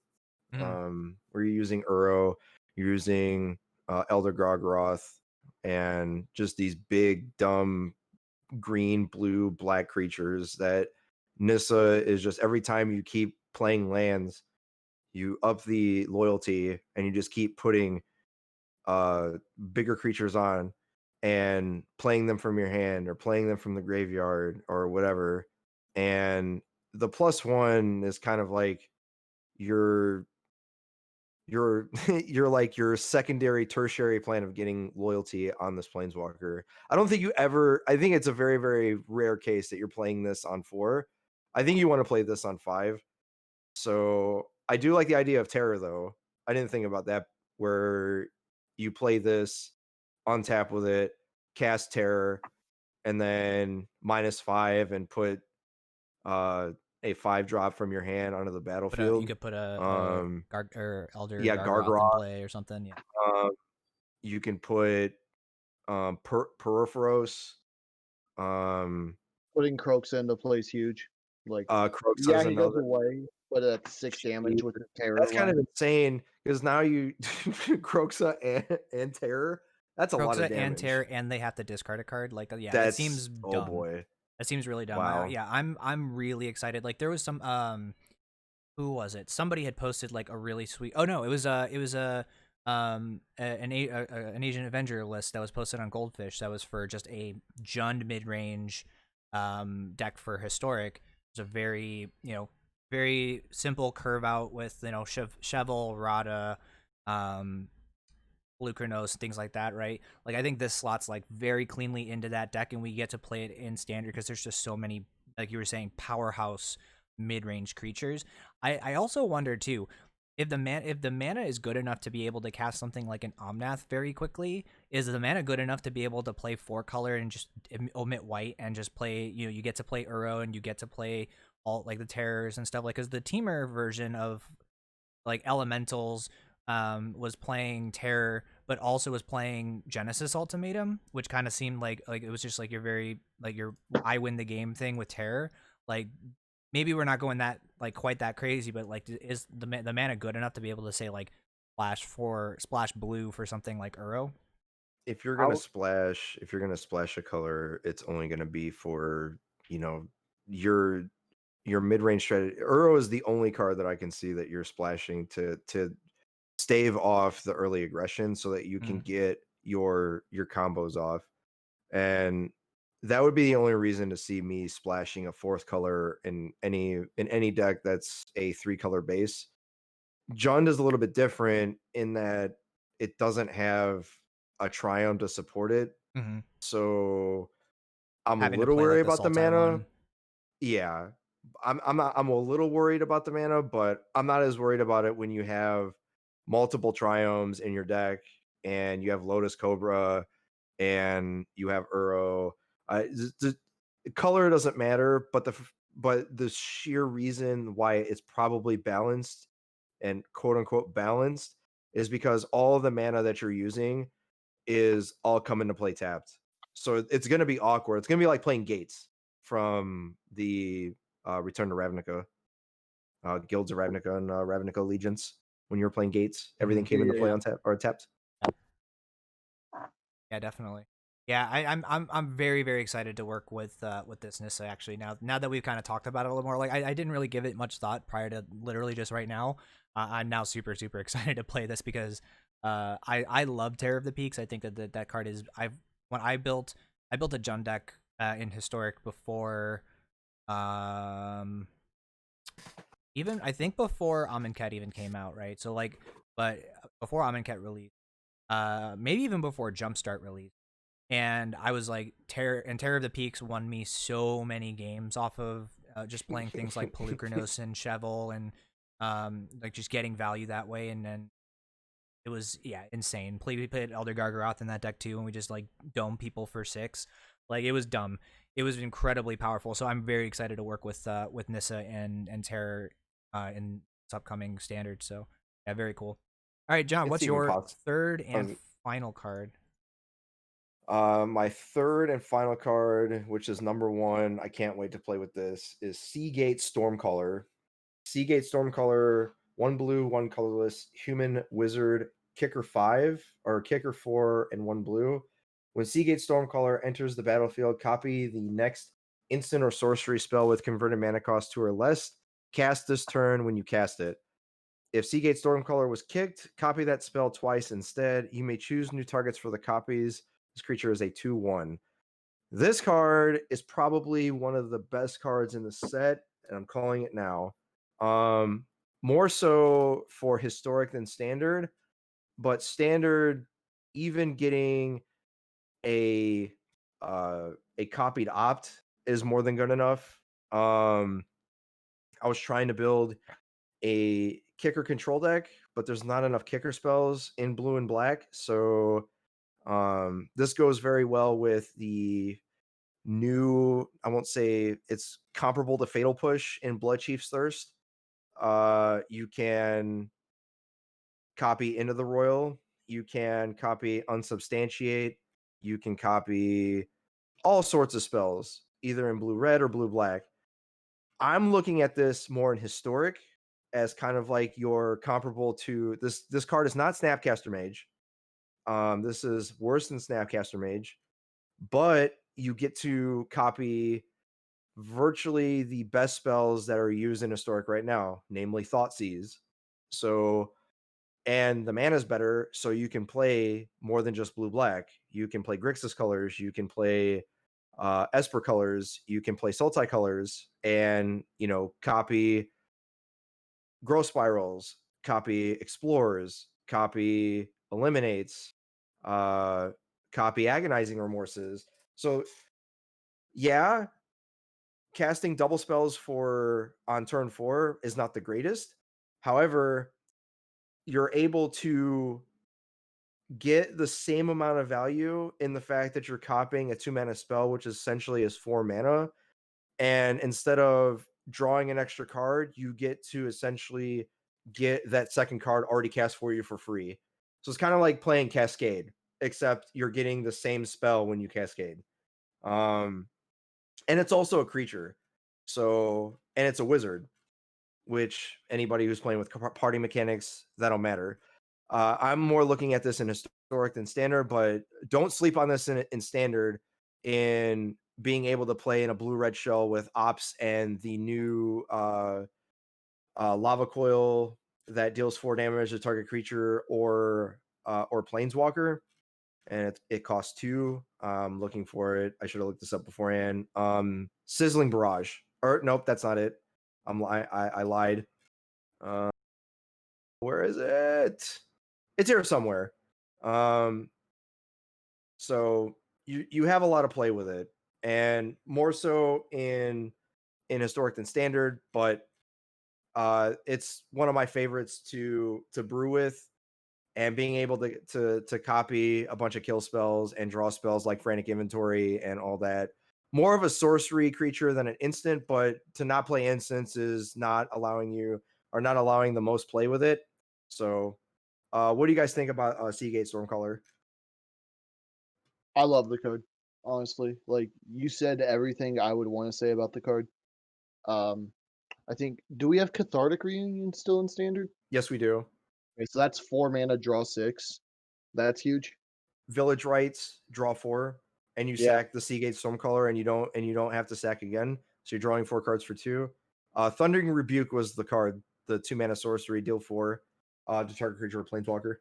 Mm. Where you're using Uro, you're using Elder Grogroth, and just these big dumb green, blue, black creatures that Nissa is just every time you keep playing lands, you up the loyalty and you just keep putting uh bigger creatures on and playing them from your hand or playing them from the graveyard or whatever. And the +1 is kind of like your you're like your secondary tertiary plan of getting loyalty on this planeswalker. I think it's a very very rare case that you're playing this on 4. I think you want to play this on 5. So I do like the idea of terror though. I didn't think about that, where you play this on tap with it, cast terror, and then -5 and put uh a 5-drop from your hand onto the You battlefield. could put Um or Elder yeah, Gargoth in Gargroth. play or something. Yeah, Um, you can put Peripheros. Um, Putting Croaks into play is huge. Like, Kroxa yeah, is he goes another. away, but that's 6 damage with the terror That's kind of line. insane because now you Kroxa and Terror. That's a lot of Croxa and damage. Terror, and they have to discard a card. Like, yeah, that That's seems oh dumb. boy, That seems really dumb. wow. Yeah, I'm really excited. Like, there was some who was it? Somebody had posted like a really sweet. Oh no, an Asian Avenger list that was posted on Goldfish. That was for just a Jund mid range deck for historic. It was a very very simple curve out with Cheval, Rada, um, Lucranos, things like that, right? Like I think this slots like very cleanly into that deck, and we get to play it in standard because there's just so many, like you were saying, powerhouse mid-range creatures. I also wonder too, if the mana is good enough to be able to cast something like an Omnath very quickly, is the mana good enough to be able to play 4 color and just omit white and just play, you get to play Uro and you get to play all like the terrors and stuff, like because the teamer version of like elementals was playing terror but also was playing Genesis Ultimatum, which kind of seemed like it was just like your very like your I win the game thing with terror. Like maybe we're not going that like quite that crazy, but like is the mana good enough to be able to say like splash blue for something like Uro? If you're gonna I'll, splash, if you're gonna splash a color, it's only gonna be for, you know, your mid-range strategy. Uro is the only card that I can see that you're splashing to stave off the early aggression so that you can Mm. get your combos off. And that would be the only reason to see me splashing a 4th color in any deck that's a 3-color base. Jund is a little bit different in that it doesn't have a Triumph to support it. Mm-hmm. So I'm a Having to little play worried like the about the Sultai mana. one. Yeah. I'm a little worried about the mana, but I'm not as worried about it when you have multiple Triumphs in your deck and you have Lotus Cobra and you have Uro. The color doesn't matter, but the sheer reason why it's probably balanced and quote unquote balanced is because all of the mana that you're using is all come into play tapped. So it's going to be awkward. It's going to be like playing Gates from the Return to Ravnica, Guilds of Ravnica and Ravnica Allegiance. When you were playing Gates, everything Mm-hmm. came into yeah, play yeah. on tap or tapped. Yeah, definitely. Yeah, I'm very very excited to work with this Nissa actually. Now that we've kind of talked about it a little more, like I didn't really give it much thought prior to literally just right now. I'm now super super excited to play this because I love Terror of the Peaks. I think that card is when I built a Jund deck in Historic before um even I think before Amonkhet even came out, right? So like, but before Amonkhet released, maybe even before Jumpstart released, and I was like, Terror of the Peaks won me so many games off of just playing things like Pelucranos and Cheval and like just getting value that way, and then it was insane. We played Elder Gargaroth in that deck too, and we just like dome people for 6. Like it was dumb. It was incredibly powerful. So I'm very excited to work with Nissa and Terror in this upcoming standard. So yeah, very cool. All right, John, It's what's even your possible. third and final card? My third and final card, which is number 1, I can't wait to play with this, is Seagate Stormcaller. Seagate Stormcaller, 1 blue, 1 colorless, human wizard, kicker 5, or kicker 4, and 1 blue. When Seagate Stormcaller enters the battlefield, copy the next instant or sorcery spell with converted mana cost 2 or less. Cast this turn when you cast it. If Seagate Stormcaller was kicked, copy that spell twice instead. You may choose new targets for the copies. This creature is a 2/1. This card is probably one of the best cards in the set, and I'm calling it now. More so for historic than standard, but standard, even getting a a copied opt is more than good enough. I was trying to build a kicker control deck, but there's not enough kicker spells in blue and black, so this goes very well with the new, I won't say it's comparable to Fatal Push in Blood Chief's Thirst. You can copy Into the Royal, you can copy Unsubstantiate, you can copy all sorts of spells, either in blue red or blue black. I'm looking at this more in historic as kind of like your comparable to this card is not Snapcaster Mage. This is worse than Snapcaster Mage, but you get to copy virtually the best spells that are used in historic right now, namely Thoughtseize. So, and the mana is better, so you can play more than just blue black. You can play Grixis colors, you can play Esper colors, you can play Sultai colors, and copy Growth Spirals, copy Explorers, copy eliminates, copy agonizing remorses. So yeah, casting double spells for on turn 4 is not the greatest. However, you're able to get the same amount of value in the fact that you're copying a 2 mana spell, which essentially is 4 mana. And instead of drawing an extra card, you get to essentially get that second card already cast for you for free. So it's kind of like playing Cascade, except you're getting the same spell when you Cascade. And it's also a creature. So, and it's a wizard, which anybody who's playing with party mechanics, that'll matter. I'm more looking at this in historic than standard, but don't sleep on this in standard in being able to play in a blue red shell with ops and the new lava coil that deals 4 damage to target creature or planeswalker, and it costs 2. Looking for it. I should have looked this up beforehand. Sizzling Barrage. Or nope, that's not it. I lied. Where is it? It's here somewhere. So you have a lot of play with it, and more so in historic than standard, but it's one of my favorites to brew with, and being able to copy a bunch of kill spells and draw spells like Frantic Inventory and all that. More of a sorcery creature than an instant, but to not play instants is not allowing the most play with it. So, what do you guys think about Seagate Stormcaller? I love the card, honestly. Like you said, everything I would want to say about the card. Um, I think. Do we have Cathartic Reunion still in standard? Yes, we do. Okay, so that's 4 mana, draw 6. That's huge. Village Rites, draw 4, and you Yeah, sack the Seagate Stormcaller, and you don't have to sack again. So you're drawing 4 cards for 2. Thundering Rebuke was the card, the 2 mana sorcery, deal 4 to target creature or planeswalker.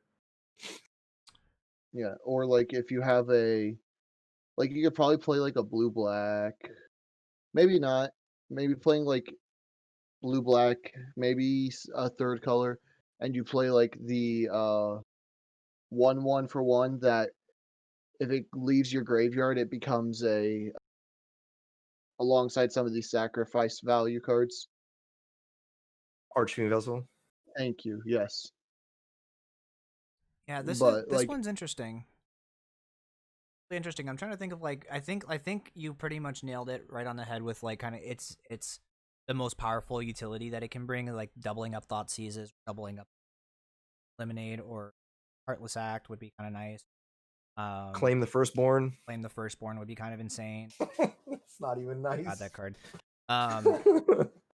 yeah. Or like if you have like you could probably play like a blue black. Maybe not. Maybe playing like blue black. Maybe a third color, and you play like the 1/1 for one that if it leaves your graveyard, it becomes a alongside some of these sacrifice value cards. Archfiend Vessel. Thank you. Yes, Yeah, but this like one's interesting. Really interesting. I'm trying to think of like I think you pretty much nailed it right on the head with like kind of it's the most powerful utility that it can bring, like doubling up Thought Seizes, doubling up Lemonade, or Heartless Act would be kind of nice. Claim the Firstborn. Claim the Firstborn would be kind of insane. It's not even nice. Got that card.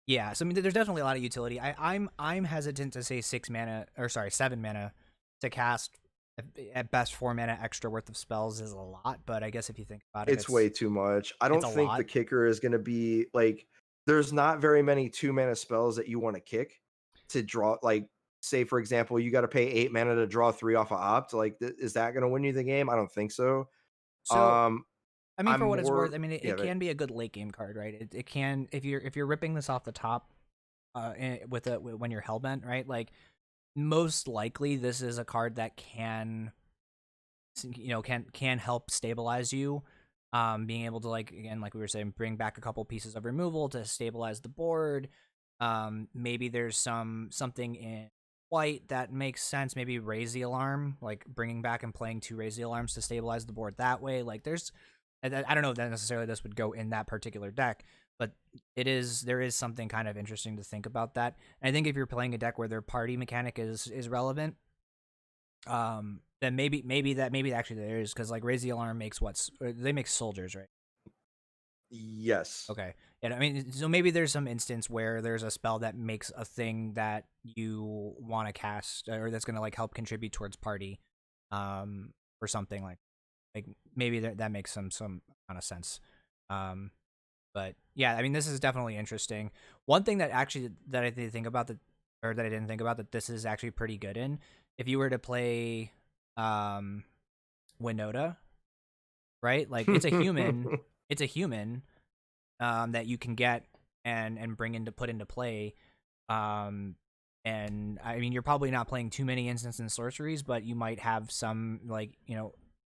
Yeah, so I mean, there's definitely a lot of utility. I'm hesitant to say 6 mana, or sorry, 7 mana to cast. At best, 4 mana extra worth of spells is a lot, but I guess if you think about it, It's way too much. I it's don't a think the lot. kicker is going to be like, there's not very many 2 mana spells that you want to kick to draw. Like, say, for example, you got to pay 8 mana to draw 3 off of Opt. Like, is that going to win you the game? I don't think so. So I mean, I'm for what it's worth, more, I mean, yeah, it can be a good late game card, right? It can if you're ripping this off the top, when you're hellbent, right? Like most likely, this is a card that can help stabilize you. Being able to, like, again, like we were saying, bring back a couple pieces of removal to stabilize the board. Maybe there's something in white that makes sense. Maybe raise the alarm, like bringing back and playing 2 raise the alarms to stabilize the board that way. Like I don't know if that necessarily this would go in that particular deck, but there is something kind of interesting to think about that. And I think if you're playing a deck where their party mechanic is relevant, then maybe actually there is, because like raise the alarm makes they make soldiers, right? yes. Okay. And I mean, so maybe there's some instance where there's a spell that makes a thing that you want to cast, or that's going to like help contribute towards party, or something like maybe that makes some kind of sense. But yeah, I mean, this is definitely interesting. One thing that actually that I didn't think about that this is actually pretty good in, if you were to play Winota, right? Like it's a human, that you can get and put into play, um And I mean, you're probably not playing too many instants and sorceries, but you might have some like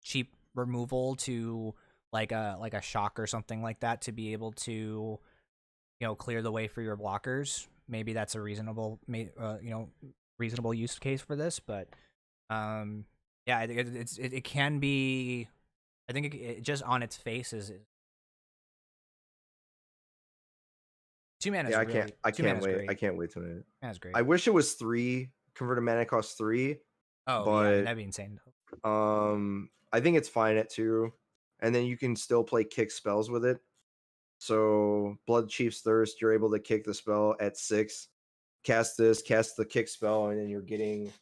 cheap removal to like a shock or something like that to be able to clear the way for your blockers. Maybe that's a reasonable use case for this, but yeah, I think it can be. I think it just on its face is 2 mana is Yeah, really I 2 mana can't is wait. I great. can't wait to. That's great. I wish it was 3 converted mana cost 3, Oh yeah, I mean but that'd be insane. I think it's fine at 2, and then you can still play kick spells with it. So Blood Chief's Thirst, you're able to kick the spell at 6, cast the kick spell, and then you're getting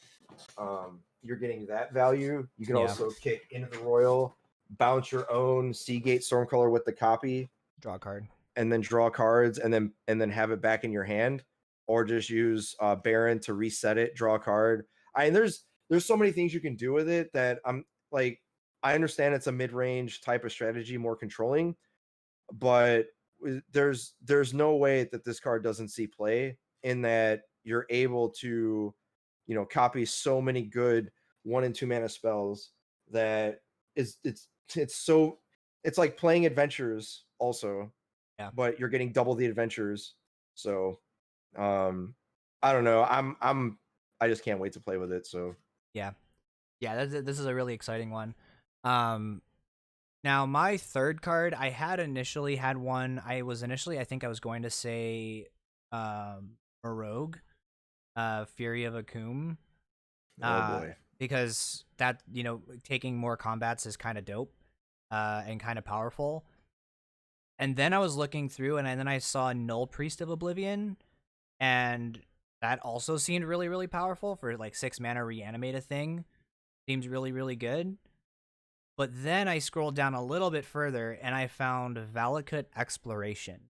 that value. You can Yeah, also kick into the royal, bounce your own Seagate Stormcaller with the copy, draw a card. and then draw cards, and then have it back in your hand, or just use Baron to reset it, draw a card. I mean, there's so many things you can do with it that I'm like, I understand it's a mid-range type of strategy, more controlling, but there's no way that this card doesn't see play, in that you're able to copy so many good 1 and 2 mana spells that it's so, it's like playing adventures also, Yeah, but you're getting double the adventures. So I don't know, I just can't wait to play with it. So yeah, yeah. This is a really exciting one. Um, Now, my third card, I had initially had one. I think I was going to say a rogue, Fury of Akum, oh boy, because that, taking more combats is kind of dope and kind of powerful. And then I was looking through, and then I saw Null Priest of Oblivion, and that also seemed really, really powerful for like 6 mana reanimate a thing. Seems really, really good. But then I scrolled down a little bit further and I found Valakut Exploration.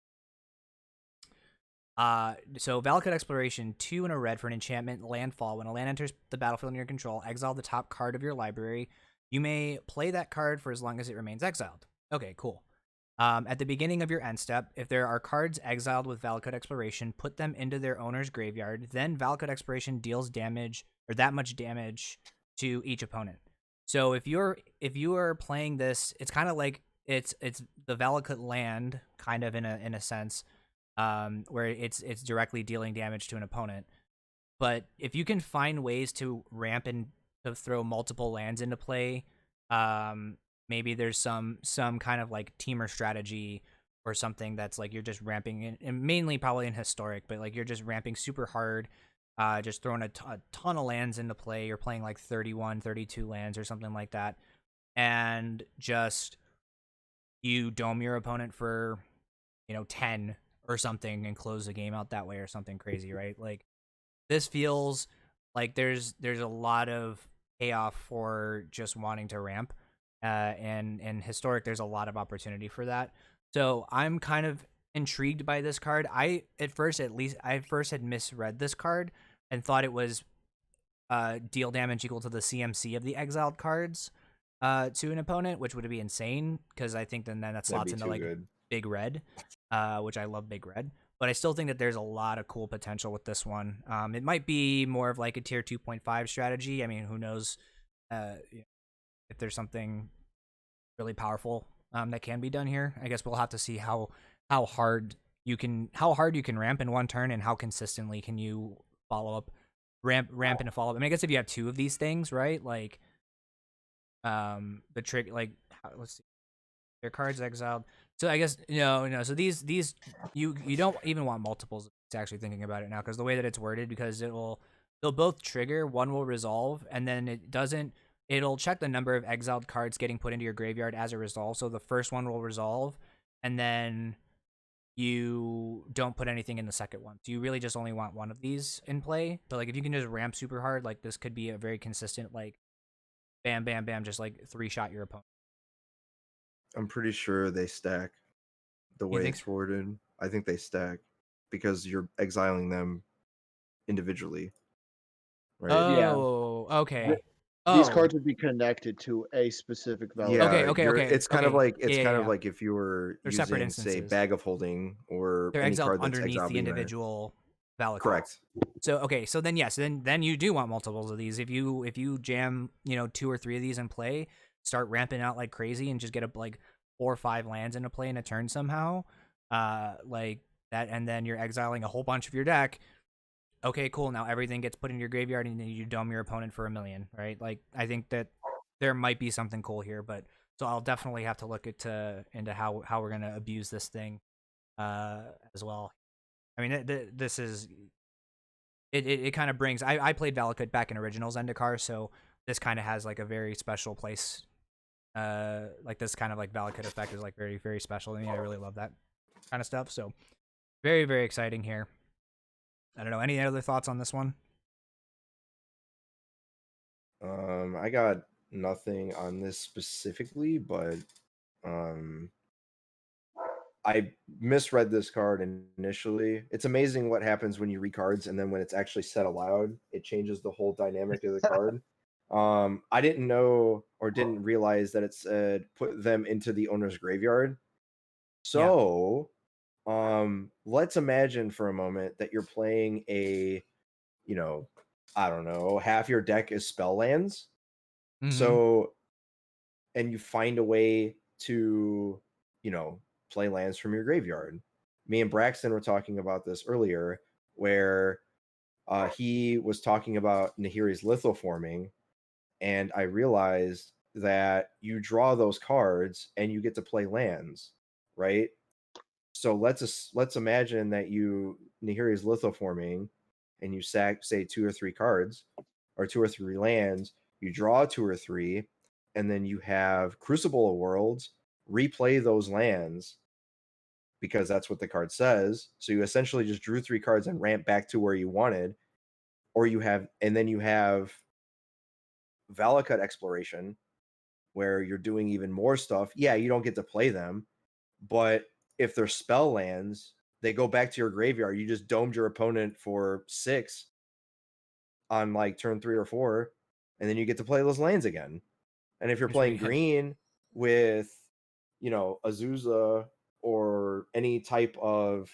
So Valakut Exploration, 2 and a red for an enchantment landfall. When a land enters the battlefield under your control, exile the top card of your library. You may play that card for as long as it remains exiled. Okay, cool. At the beginning of your end step, if there are cards exiled with Valakut Exploration, put them into their owner's graveyard. Then Valakut Exploration deals damage, or that much damage, to each opponent. So if you are playing this, it's kind of like it's the Valakut land, kind of in a sense, where it's directly dealing damage to an opponent. But if you can find ways to ramp and to throw multiple lands into play, maybe there's some kind of like teamer strategy or something that's like you're just ramping in, and mainly probably in historic, but like you're just ramping super hard, just throwing a ton of lands into play. You're playing like 31, 32 lands or something like that, and just you dome your opponent for 10 or something and close the game out that way or something crazy, right? Like this feels like there's a lot of payoff for just wanting to ramp, and historic there's a lot of opportunity for that. So I'm kind of intrigued by this card. I first had misread this card and thought it was deal damage equal to the CMC of the exiled cards to an opponent, which would be insane because I think then that that'd slots be into too like good. big red, which I love big red. But I still think that there's a lot of cool potential with this one. It might be more of like a tier 2.5 strategy. I mean, who knows if there's something really powerful that can be done here. I guess we'll have to see how hard you can ramp in one turn and how consistently can you follow up ramp and follow up. I mean, I guess if you have 2 of these things, right? Like the trick, like let's see, your cards exiled. So I guess no. So these you don't even want multiples. It's actually thinking about it now because the way that it's worded, because they'll both trigger. One will resolve, and then it doesn't. It'll check the number of exiled cards getting put into your graveyard as a resolve. So the first one will resolve, and then you don't put anything in the second one. So you really just only want one of these in play. But like if you can just ramp super hard, like this could be a very consistent like bam, bam, bam, just like 3-shot your opponent. I'm pretty sure they stack the You way think it's worded. I think they stack because you're exiling them individually, right? Yeah, Oh, th- okay. these Oh, cards would be connected to a specific Valakut okay, Yeah, okay, card. you're okay, it's kind of okay. like Yeah, yeah, yeah. if you were They're separate using, say, instances. Bag of Holding or They're any exiled card that's underneath exiled the being there. individual Valakut. Correct. So okay, so then yes, then you do want multiples of these. If you jam 2 or 3 of these in play, start ramping out like crazy, and just get like 4 or 5 lands into play in a turn somehow, like that, and then you're exiling a whole bunch of your deck. Okay, cool. Now everything gets put in your graveyard, and then you dome your opponent for 1,000,000, right? Like I think that there might be something cool here, but so I'll definitely have to look into how we're gonna abuse this thing, as well. I mean, this is it kind of brings. I played Valakut back in original Zendikar, so this kind of has like a very special place. Like this kind of like Valakut effect is like very very special to me. I really love that kind of stuff. So very very exciting here. I don't know. Any other thoughts on this one? I got nothing on this specifically, but um, I misread this card initially. It's amazing what happens when you read cards, and then when it's actually said aloud, it changes the whole dynamic of the card. I didn't know or didn't realize that it said put them into the owner's graveyard. Yeah. So, let's imagine for a moment that you're playing a, I don't know, half your deck is spell lands. Mm-hmm. So, and you find a way to, play lands from your graveyard. Me and Braxton were talking about this earlier, where he was talking about Nahiri's lithoforming, and I realized that you draw those cards and you get to play lands, right? So let's imagine that you Nahiri's lithoforming, and you sack say 2 or 3 cards, or 2 or 3 lands. You draw 2 or 3, and then you have Crucible of Worlds, replay those lands because that's what the card says. So you essentially just drew 3 cards and ramp back to where you wanted, or then you have Valakut Exploration, where you're doing even more stuff. Yeah, you don't get to play them, but if they're spell lands, they go back to your graveyard. You just domed your opponent for 6 on like turn 3 or 4, and then you get to play those lands again. And if you're It's pretty playing good. green with, Azusa or any type of,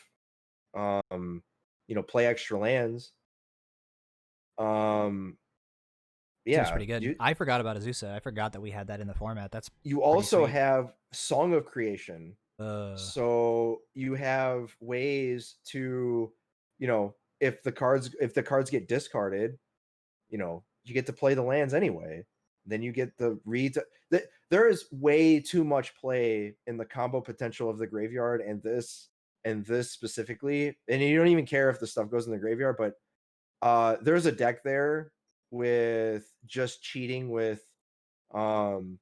play extra lands, Seems yeah, pretty good. I forgot about Azusa. I forgot that we had that in the format. That's you pretty also sweet. have Song of Creation. Uh, So you have ways to, if the cards get discarded, you get to play the lands anyway. Then you get the read. There is way too much play in the combo potential of the graveyard, and this specifically. And you don't even care if the stuff goes in the graveyard, but there's a deck there with just cheating um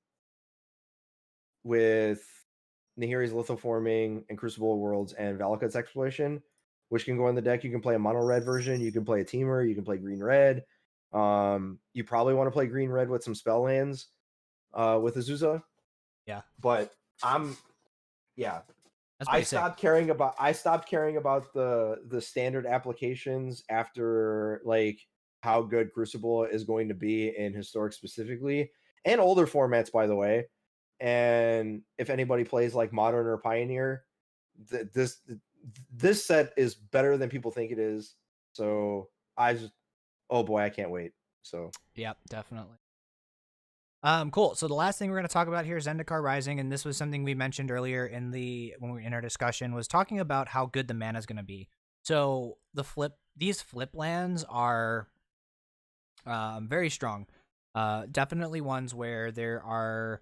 with Nahiri's Lithoforming and Crucible of Worlds and Valakut's Exploration, which can go in the deck. You can play a mono red version, you can play a teamer, you can play green red. You probably want to play green red with some spell lands with Azusa. yeah, But I'm yeah. that's I pretty sick. stopped caring about the standard applications after like how good Crucible is going to be in Historic specifically, and older formats, by the way. And if anybody plays like Modern or Pioneer, this set is better than people think it is. So oh boy, I can't wait. So Yep, definitely. Cool. So the last thing we're going to talk about here is Zendikar Rising, and this was something we mentioned earlier when we were in our discussion, was talking about how good the mana is going to be. So these flip lands are very strong. Definitely ones where there are,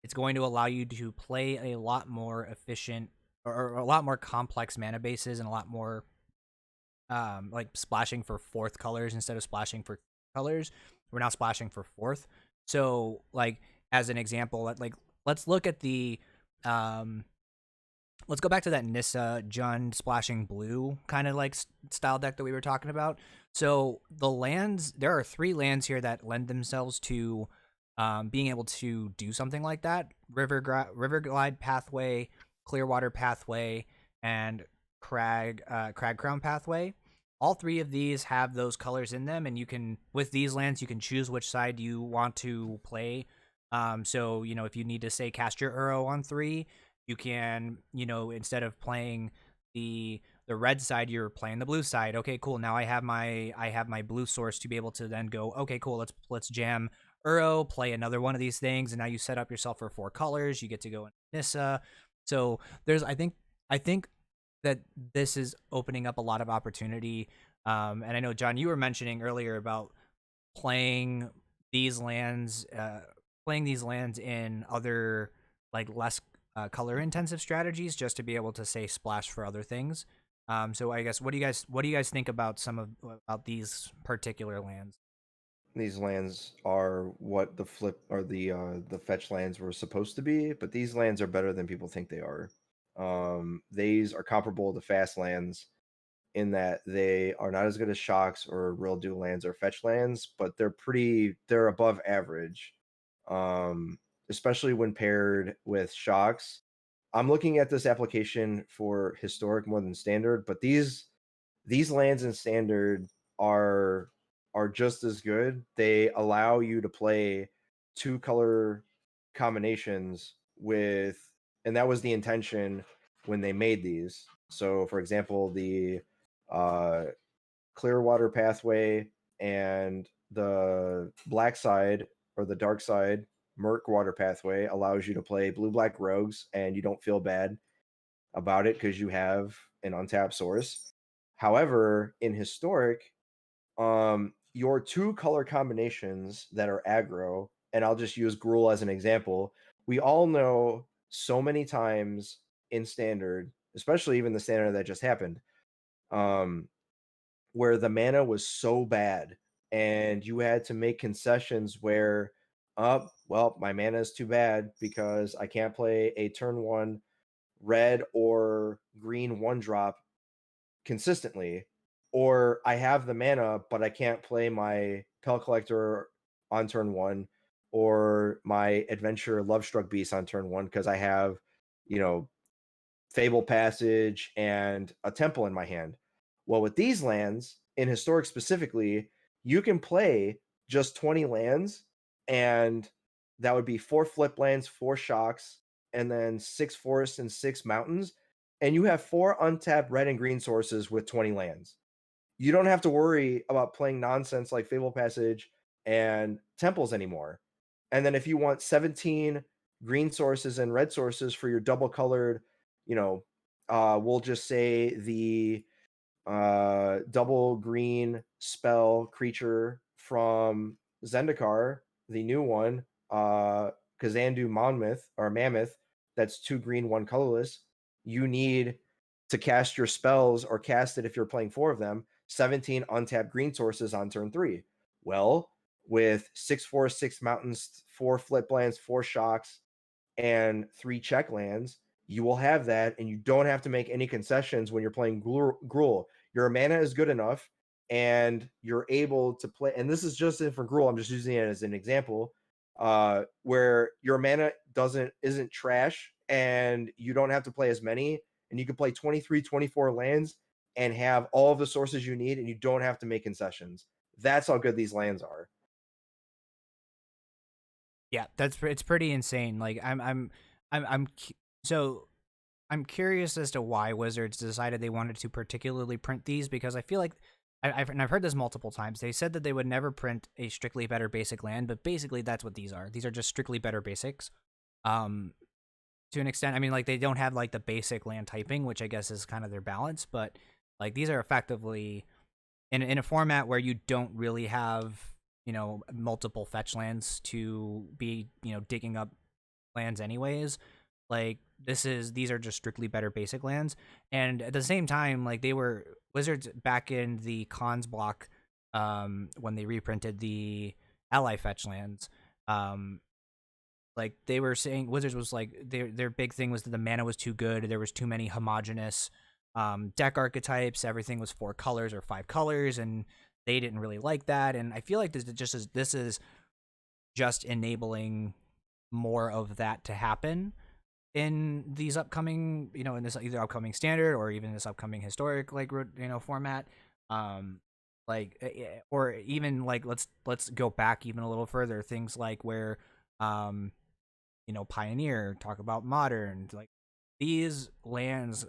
it's going to allow you to play a lot more efficient or a lot more complex mana bases, and a lot more like splashing for fourth colors instead of splashing for colors. We're now splashing for fourth. So like as an example, like let's look at the let's go back to that Nissa Jund splashing blue kind of like style deck that we were talking about. So the lands, there are 3 lands here that lend themselves to being able to do something like that: River Glide Pathway, Clearwater Pathway, and Crag Crown Pathway. All 3 of these have those colors in them, and you can, with these lands, you can choose which side you want to play. So if you need to say cast your Uro on 3, you can, instead of playing the the red side, you're playing the blue side. Okay, cool. Now I have my blue source to be able to then go, okay, cool, let's jam Uro, play another one of these things, and now you set up yourself for 4 colors. You get to go in Nissa. So there's I think that this is opening up a lot of opportunity. And I know, John, you were mentioning earlier about playing these lands, playing these lands in other like less color intensive strategies, just to be able to say splash for other things. So I guess what do you guys think about some of about these particular lands? These lands are what the flip or the fetch lands were supposed to be, but these lands are better than people think they are. These are comparable to fast lands in that they are not as good as shocks or real do lands or fetch lands, but they're above average. Um, Especially when paired with shocks. I'm looking at this application for historic more than standard, but these lands in standard are are just as good. They allow you to play 2 color combinations with, and that was the intention when they made these. So for example, the uh Clearwater pathway and the black side or the dark side Murk water pathway allows you to play blue black rogues and you don't feel bad about it because you have an untapped source. However, in historic, your 2 color combinations that are aggro, and I'll just use Gruul as an example. We all know so many times in standard, especially even the standard that just happened, um, where the mana was so bad and you had to make concessions where, well, my mana is too bad because I can't play a turn 1 red or green 1 drop consistently, or I have the mana but I can't play my Pel Collector on turn 1 or my Adventure Lovestruck Beast on turn 1 because I have, you know, Fable Passage and a Temple in my hand. Well, with these lands, in Historic specifically, you can play just 20 lands, and that would be 4 flip lands, 4 shocks, and then 6 forests and 6 mountains. And you have 4 untapped red and green sources with 20 lands. You don't have to worry about playing nonsense like Fable Passage and Temples anymore. And then if you want 17 green sources and red sources for your double colored, you know, we'll just say the double green spell creature from Zendikar, the new one, Kazandu Monmouth or Mammoth, that's 2 green, 1 colorless. You need to cast your spells or cast it if you're playing 4 of them, 17 untapped green sources on turn 3. Well, with 6 forests, 6 mountains, 4 flip lands, 4 shocks, and 3 check lands, you will have that, and you don't have to make any concessions when you're playing Gruul. Your mana is good enough, and you're able to play. And this is just in for Gruul. I'm just using it as an example, where your mana isn't trash, and you don't have to play as many, and you can play 23, 24 lands and have all of the sources you need, and you don't have to make concessions. That's how good these lands are. Yeah, it's pretty insane. Like so I'm curious as to why Wizards decided they wanted to particularly print these, because I feel like and I've heard this multiple times. They said that they would never print a strictly better basic land, but basically that's what these are. These are just strictly better basics. Um, to an extent, I mean, like they don't have like the basic land typing, which I guess is kind of their balance, but like these are effectively in a format where you don't really have, multiple fetch lands to be, digging up lands anyways. Like these are just strictly better basic lands. And at the same time, like they were Wizards back in the cons block, when they reprinted the ally fetch lands. Like they were saying, Wizards was like their big thing was that the mana was too good. There was too many homogenous deck archetypes. Everything was 4 colors or 5 colors, and they didn't really like that. And I feel like this is just enabling more of that to happen in these upcoming, in this either upcoming standard or even this upcoming historic, like, format. Um, or even like let's go back even a little further. Things like where, um, Pioneer talk about modern, like these lands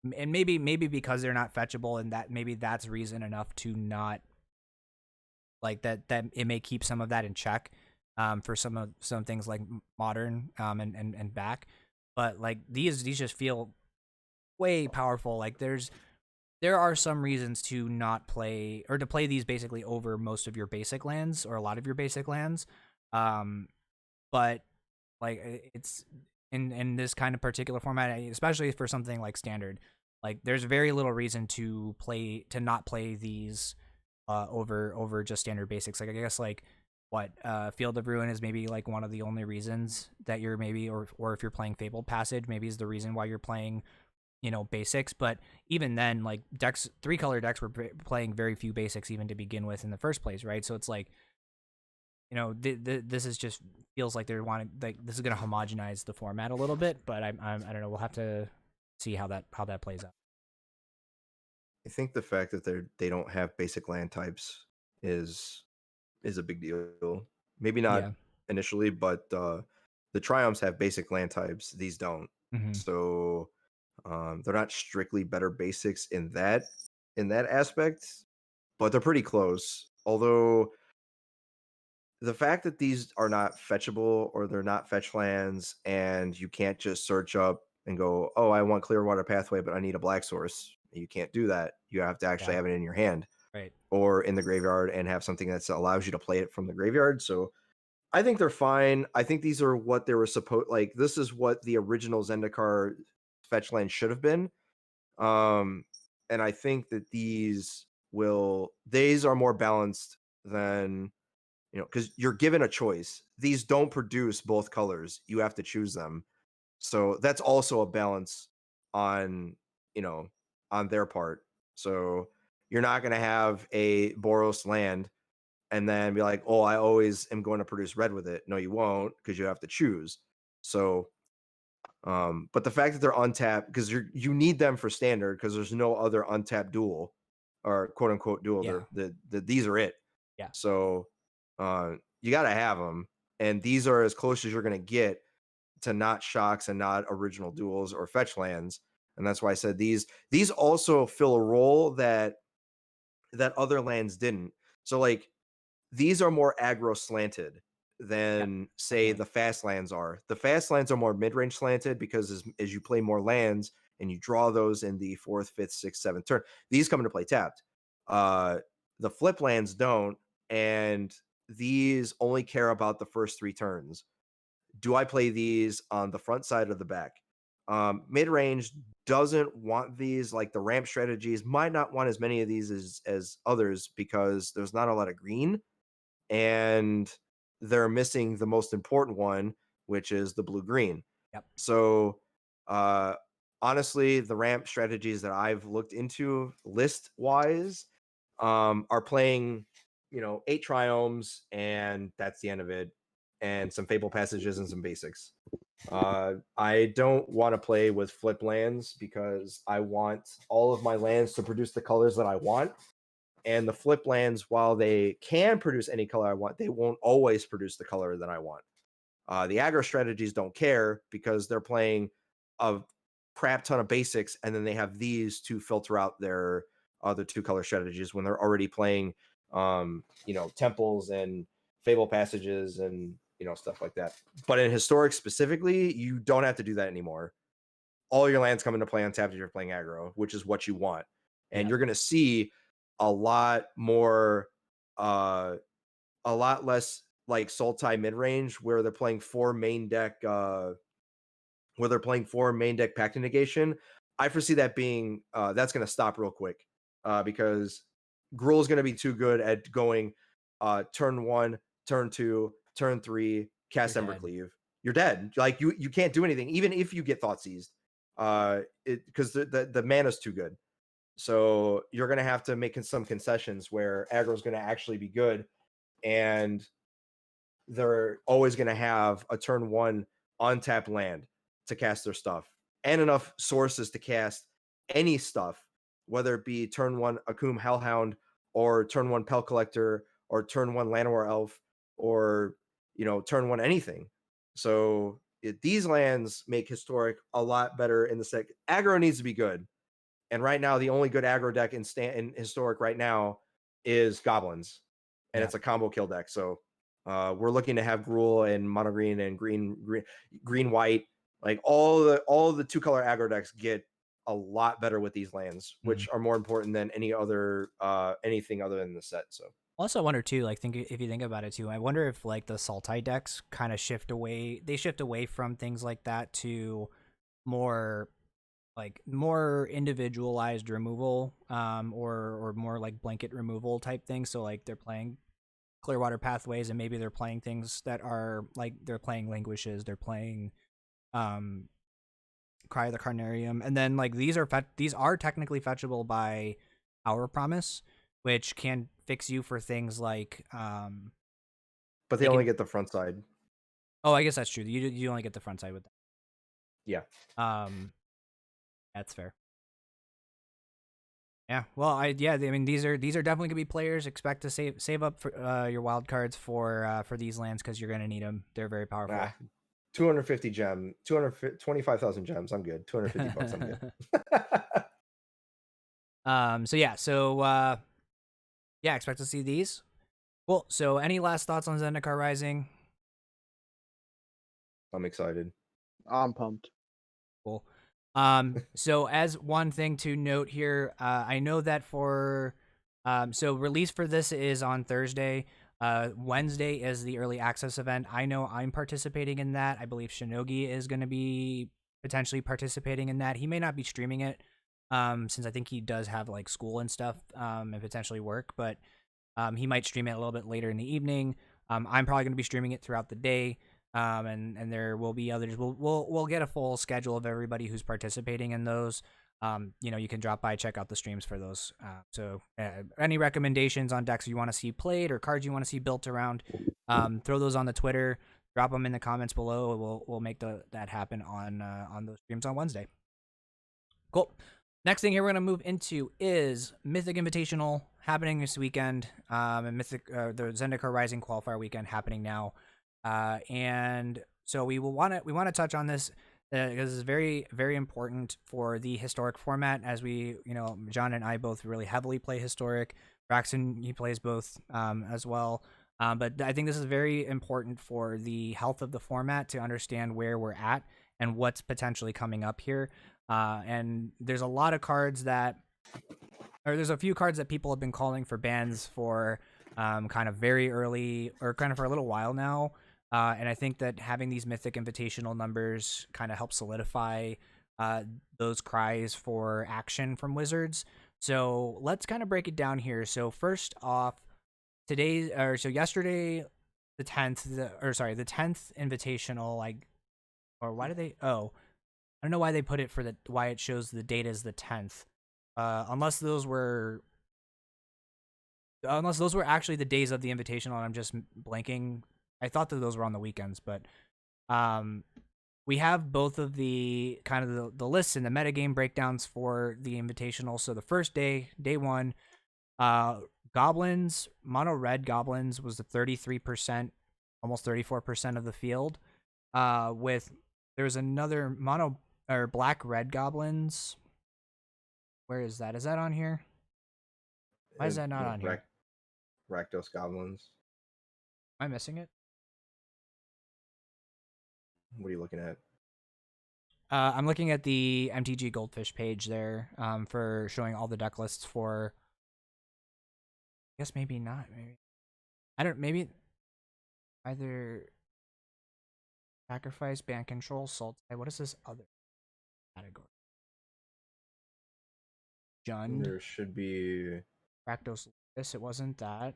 and maybe because they're not fetchable, and that maybe that's reason enough to not like that it may keep some of that in check, for some things like modern, and back, but like these just feel way powerful. Like there are some reasons to not play or to play these basically over most of your basic lands or a lot of your basic lands, um, but like it's in this kind of particular format, especially for something like standard. Like there's very little reason to not play these over just standard basics. Like I guess like what Field of Ruin is maybe like one of the only reasons that you're maybe or if you're playing Fabled Passage, maybe is the reason why you're playing basics. But even then, like decks, 3-color decks were playing very few basics even to begin with in the first place, right? So it's like this is just feels like they're wanting like this is going to homogenize the format a little bit, but I don't know. We'll have to see how that plays out. I think the fact that they don't have basic land types is a big deal. Maybe not Yeah. initially, but the Triumphs have basic land types. These don't. Mm-hmm. So they're not strictly better basics in that aspect, but they're pretty close. Although the fact that these are not fetchable or they're not fetch lands, and you can't just search up and go, "Oh, I want Clearwater Pathway, but I need a black source." You can't do that. You have to actually Yeah. have it in your hand Right. or in the graveyard and have something that allows you to play it from the graveyard. So I think they're fine. I think these are what they were supposed like. This is what the original Zendikar fetch land should have been. Um, and I think that these are more balanced than because you're given a choice. These don't produce both colors. You have to choose them. So that's also a balance on you know on their part. So you're not going to have a Boros land and then be like, oh, I always am going to produce red with it. No, you won't, because you have to choose. So but the fact that they're untapped, because you need them for standard, because there's no other untapped duel or quote unquote duel. Yeah. These are it. Yeah. So you got to have them, and these are as close as you're going to get to not shocks and not original duels or fetch lands. And that's why I said these also fill a role that other lands didn't. So like these are more aggro slanted Yeah. than say Definitely. the fast lands are. The fast lands are more mid-range slanted because as you play more lands and you draw those in the 4th, 5th, 6th, 7th turn, these come into play tapped. The flip lands don't, and these only care about the first 3 turns. Do I play these on the front side or the back? Mid-range doesn't want these. Like the ramp strategies might not want as many of these as others because there's not a lot of green, and they're missing the most important one, which is the blue green. Yep. So, uh, honestly, the ramp strategies that I've looked into list wise are playing, 8 triomes, and that's the end of it, and some fable passages and some basics. I don't want to play with flip lands because I want all of my lands to produce the colors that I want. And the flip lands, while they can produce any color I want, they won't always produce the color that I want. The aggro strategies don't care because they're playing a crap ton of basics, and then they have these to filter out their other 2 color strategies when they're already playing, temples and fable passages and stuff like that. But in historic specifically, you don't have to do that anymore. All your lands come into play untapped if you're playing aggro, which is what you want, and Yeah. you're going to see a lot more, a lot less like Sultai mid range where they're playing 4 main deck, pact negation. I foresee that being that's going to stop real quick because Gruul is going to be too good at going turn 1, turn 2, turn 3, You're cast dead. Embercleave. You're dead. Like you can't do anything even if you get thought seized. Because the mana's too good. So you're going to have to make some concessions where aggro is going to actually be good, and they're always going to have a turn 1 untapped land to cast their stuff and enough sources to cast any stuff, whether it be turn 1 Akum Hellhound or turn 1 Pel Collector or turn 1 Llanowar Elf or turn 1 anything. So these lands make historic a lot better in the set. Aggro needs to be good. And right now, the only good aggro deck in historic right now is goblins, and it's a combo kill deck. So we're looking to have Gruul and mono green and green white. Like all the 2-color aggro decks get a lot better with these lands, which are more important than anything other than the set. So Also, I wonder too, like, if you think about it too, I wonder if like the Sultai decks kind of shift away. They shift away from things like that to more more individualized removal, or more like blanket removal type things. So like they're playing Clearwater Pathways, and maybe they're playing things that are like they're playing Languishes, they're playing um Cry of the Carnarium, and then like these are technically fetchable by Our Promise, which can fix you for things like but they they only can. get the front side. Oh, I guess that's true. You only get the front side with Yeah. that. That's fair. Yeah. Well, I mean these are definitely gonna be players. Expect to save up for your wild cards for these lands because you're gonna need them. They're very powerful. 250 gem, 225,000 gems. I'm good. $250. I'm good. So yeah. Yeah. Expect to see these. Cool. So any last thoughts on Zendikar Rising? I'm excited. I'm pumped. Cool. So as one thing to note here, I know that so release for this is on Thursday. Wednesday is the early access event. I know I'm participating in that. I believe Shinogi is going to be potentially participating in that. He may not be streaming it, since I think he does have like school and stuff, and potentially work, but he might stream it a little bit later in the evening. I'm probably going to be streaming it throughout the day. And there will be others. We'll get a full schedule of everybody who's participating in those. You can drop by, check out the streams for those. So any recommendations on decks you want to see played or cards you want to see built around, throw those on the Twitter. Drop them in the comments below. We'll make that happen on those streams on Wednesday. Cool. Next thing here we're gonna move into is Mythic Invitational happening this weekend, and the Zendikar Rising qualifier weekend happening now. And so we want to touch on this because it's very, very important for the historic format. As John and I both really heavily play historic. Braxton, he plays both as well. But I think this is very important for the health of the format to understand where we're at and what's potentially coming up here. And there's a lot of cards there's a few cards that people have been calling for bans for kind of very early or kind of for a little while now. And I think that having these Mythic Invitational numbers kind of helps solidify those cries for action from Wizards. So let's kind of break it down here. So first off, yesterday, the 10th, the 10th Invitational, I don't know why they put it why it shows the date as the 10th. Unless those were actually the days of the Invitational and I'm just blanking. I thought that those were on the weekends, but we have both of the kind of the lists and the metagame breakdowns for the Invitational. So the first day, day one, goblins, mono red goblins was the 33%, almost 34% of the field. There's another mono or black red goblins. Where is that? Is that on here? Why is that not on here? Rakdos goblins. Am I missing it? What are you looking at? I'm looking at the MTG Goldfish page there, for showing all the deck lists for. I guess maybe not. Maybe either sacrifice, ban control, salt. What is this other category? Jund. There should be Rakdos. It wasn't that.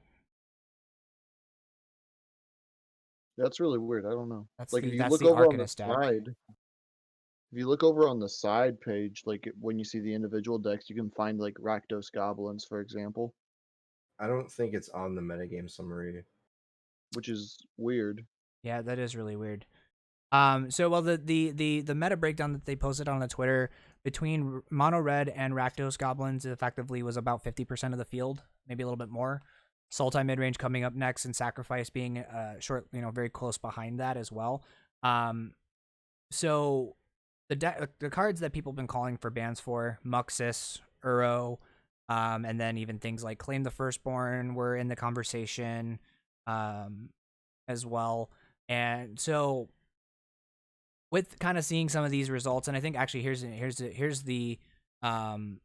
That's really weird. I don't know. That's Like the if you that's look the over on the Arcanist deck. side, if you look over on the side page, like when you see the individual decks, you can find like Rakdos goblins, for example, I don't think it's on the metagame summary. which is weird. Yeah, that is really weird. So the meta breakdown that they posted on the Twitter between mono red and Rakdos goblins effectively was about 50% of the field, maybe a little bit more. Sultai midrange coming up next, and sacrifice being very close behind that as well. So the cards that people have been calling for bans for Muxus, Uro, and then even things like Claim the Firstborn were in the conversation, um, as well. And so with kind of seeing some of these results, and I think actually here's the um,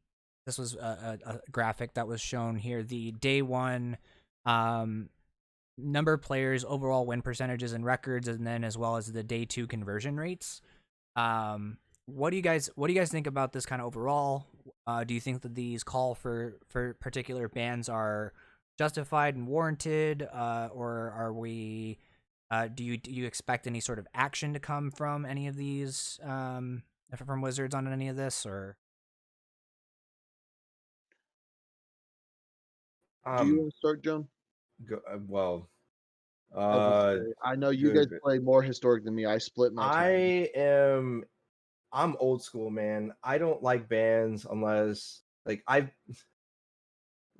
this was a graphic that was shown here. The day one um, number of players, overall win percentages and records, and then as well as the day two conversion rates. What do you guys think about this kind of overall? Do you think that these call for particular bans are justified and warranted, or are we? Do you expect any sort of action to come from any of these from Wizards on any of this, or? Do you Um, want to start, John? well, I was gonna uh, say, I know you guys good. play more historic than me. I split my time. I'm old school, man. I don't like bands unless like I've a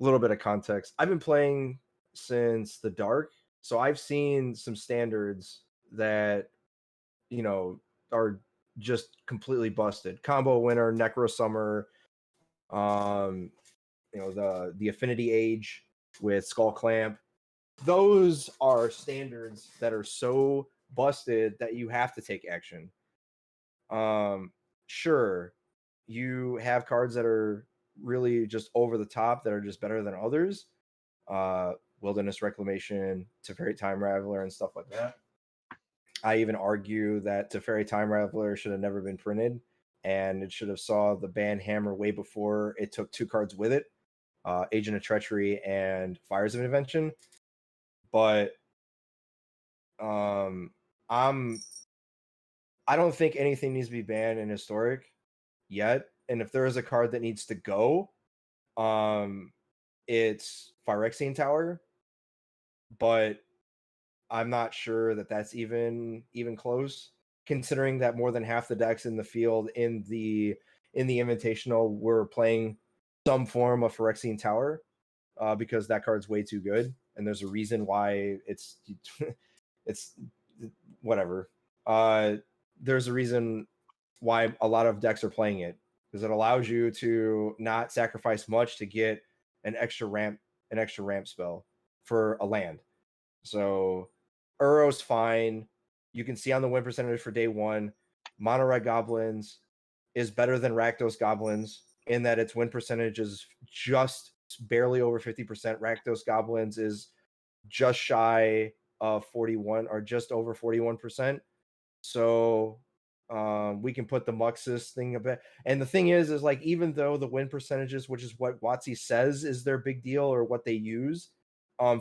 little bit of context. I've been playing since the dark, so I've seen some standards that you know are just completely busted. Combo winner, Necro Summer, um, the Affinity Age with Skull Clamp. Those are standards that are so busted that you have to take action. Um, sure, you have cards that are really just over the top that are just better than others. Uh, Wilderness Reclamation, Teferi Time Raveler, and stuff like that. I even argue that Teferi Time Raveler should have never been printed, and it should have saw the ban hammer way before it took two cards with it, Agent of Treachery and Fires of Invention. But um, I'm I don't think anything needs to be banned in historic yet. And if there is a card that needs to go, um, it's Phyrexian Tower. But I'm not sure that that's even close, considering that more than half the decks in the field in the Invitational were playing some form of Phyrexian Tower, because that card's way too good, and there's a reason why it's whatever. There's a reason why a lot of decks are playing it because it allows you to not sacrifice much to get an extra ramp spell for a land. So Uro's fine. You can see on the win percentage for day one, Mono Red Goblins is better than Rakdos Goblins in that its win percentage is just barely over 50%. Rakdos Goblins is just shy of 41 or just over 41%. So we can put the Muxus thing a bit. And the thing is like even though the win percentages, which is what WotC says is their big deal or what they use,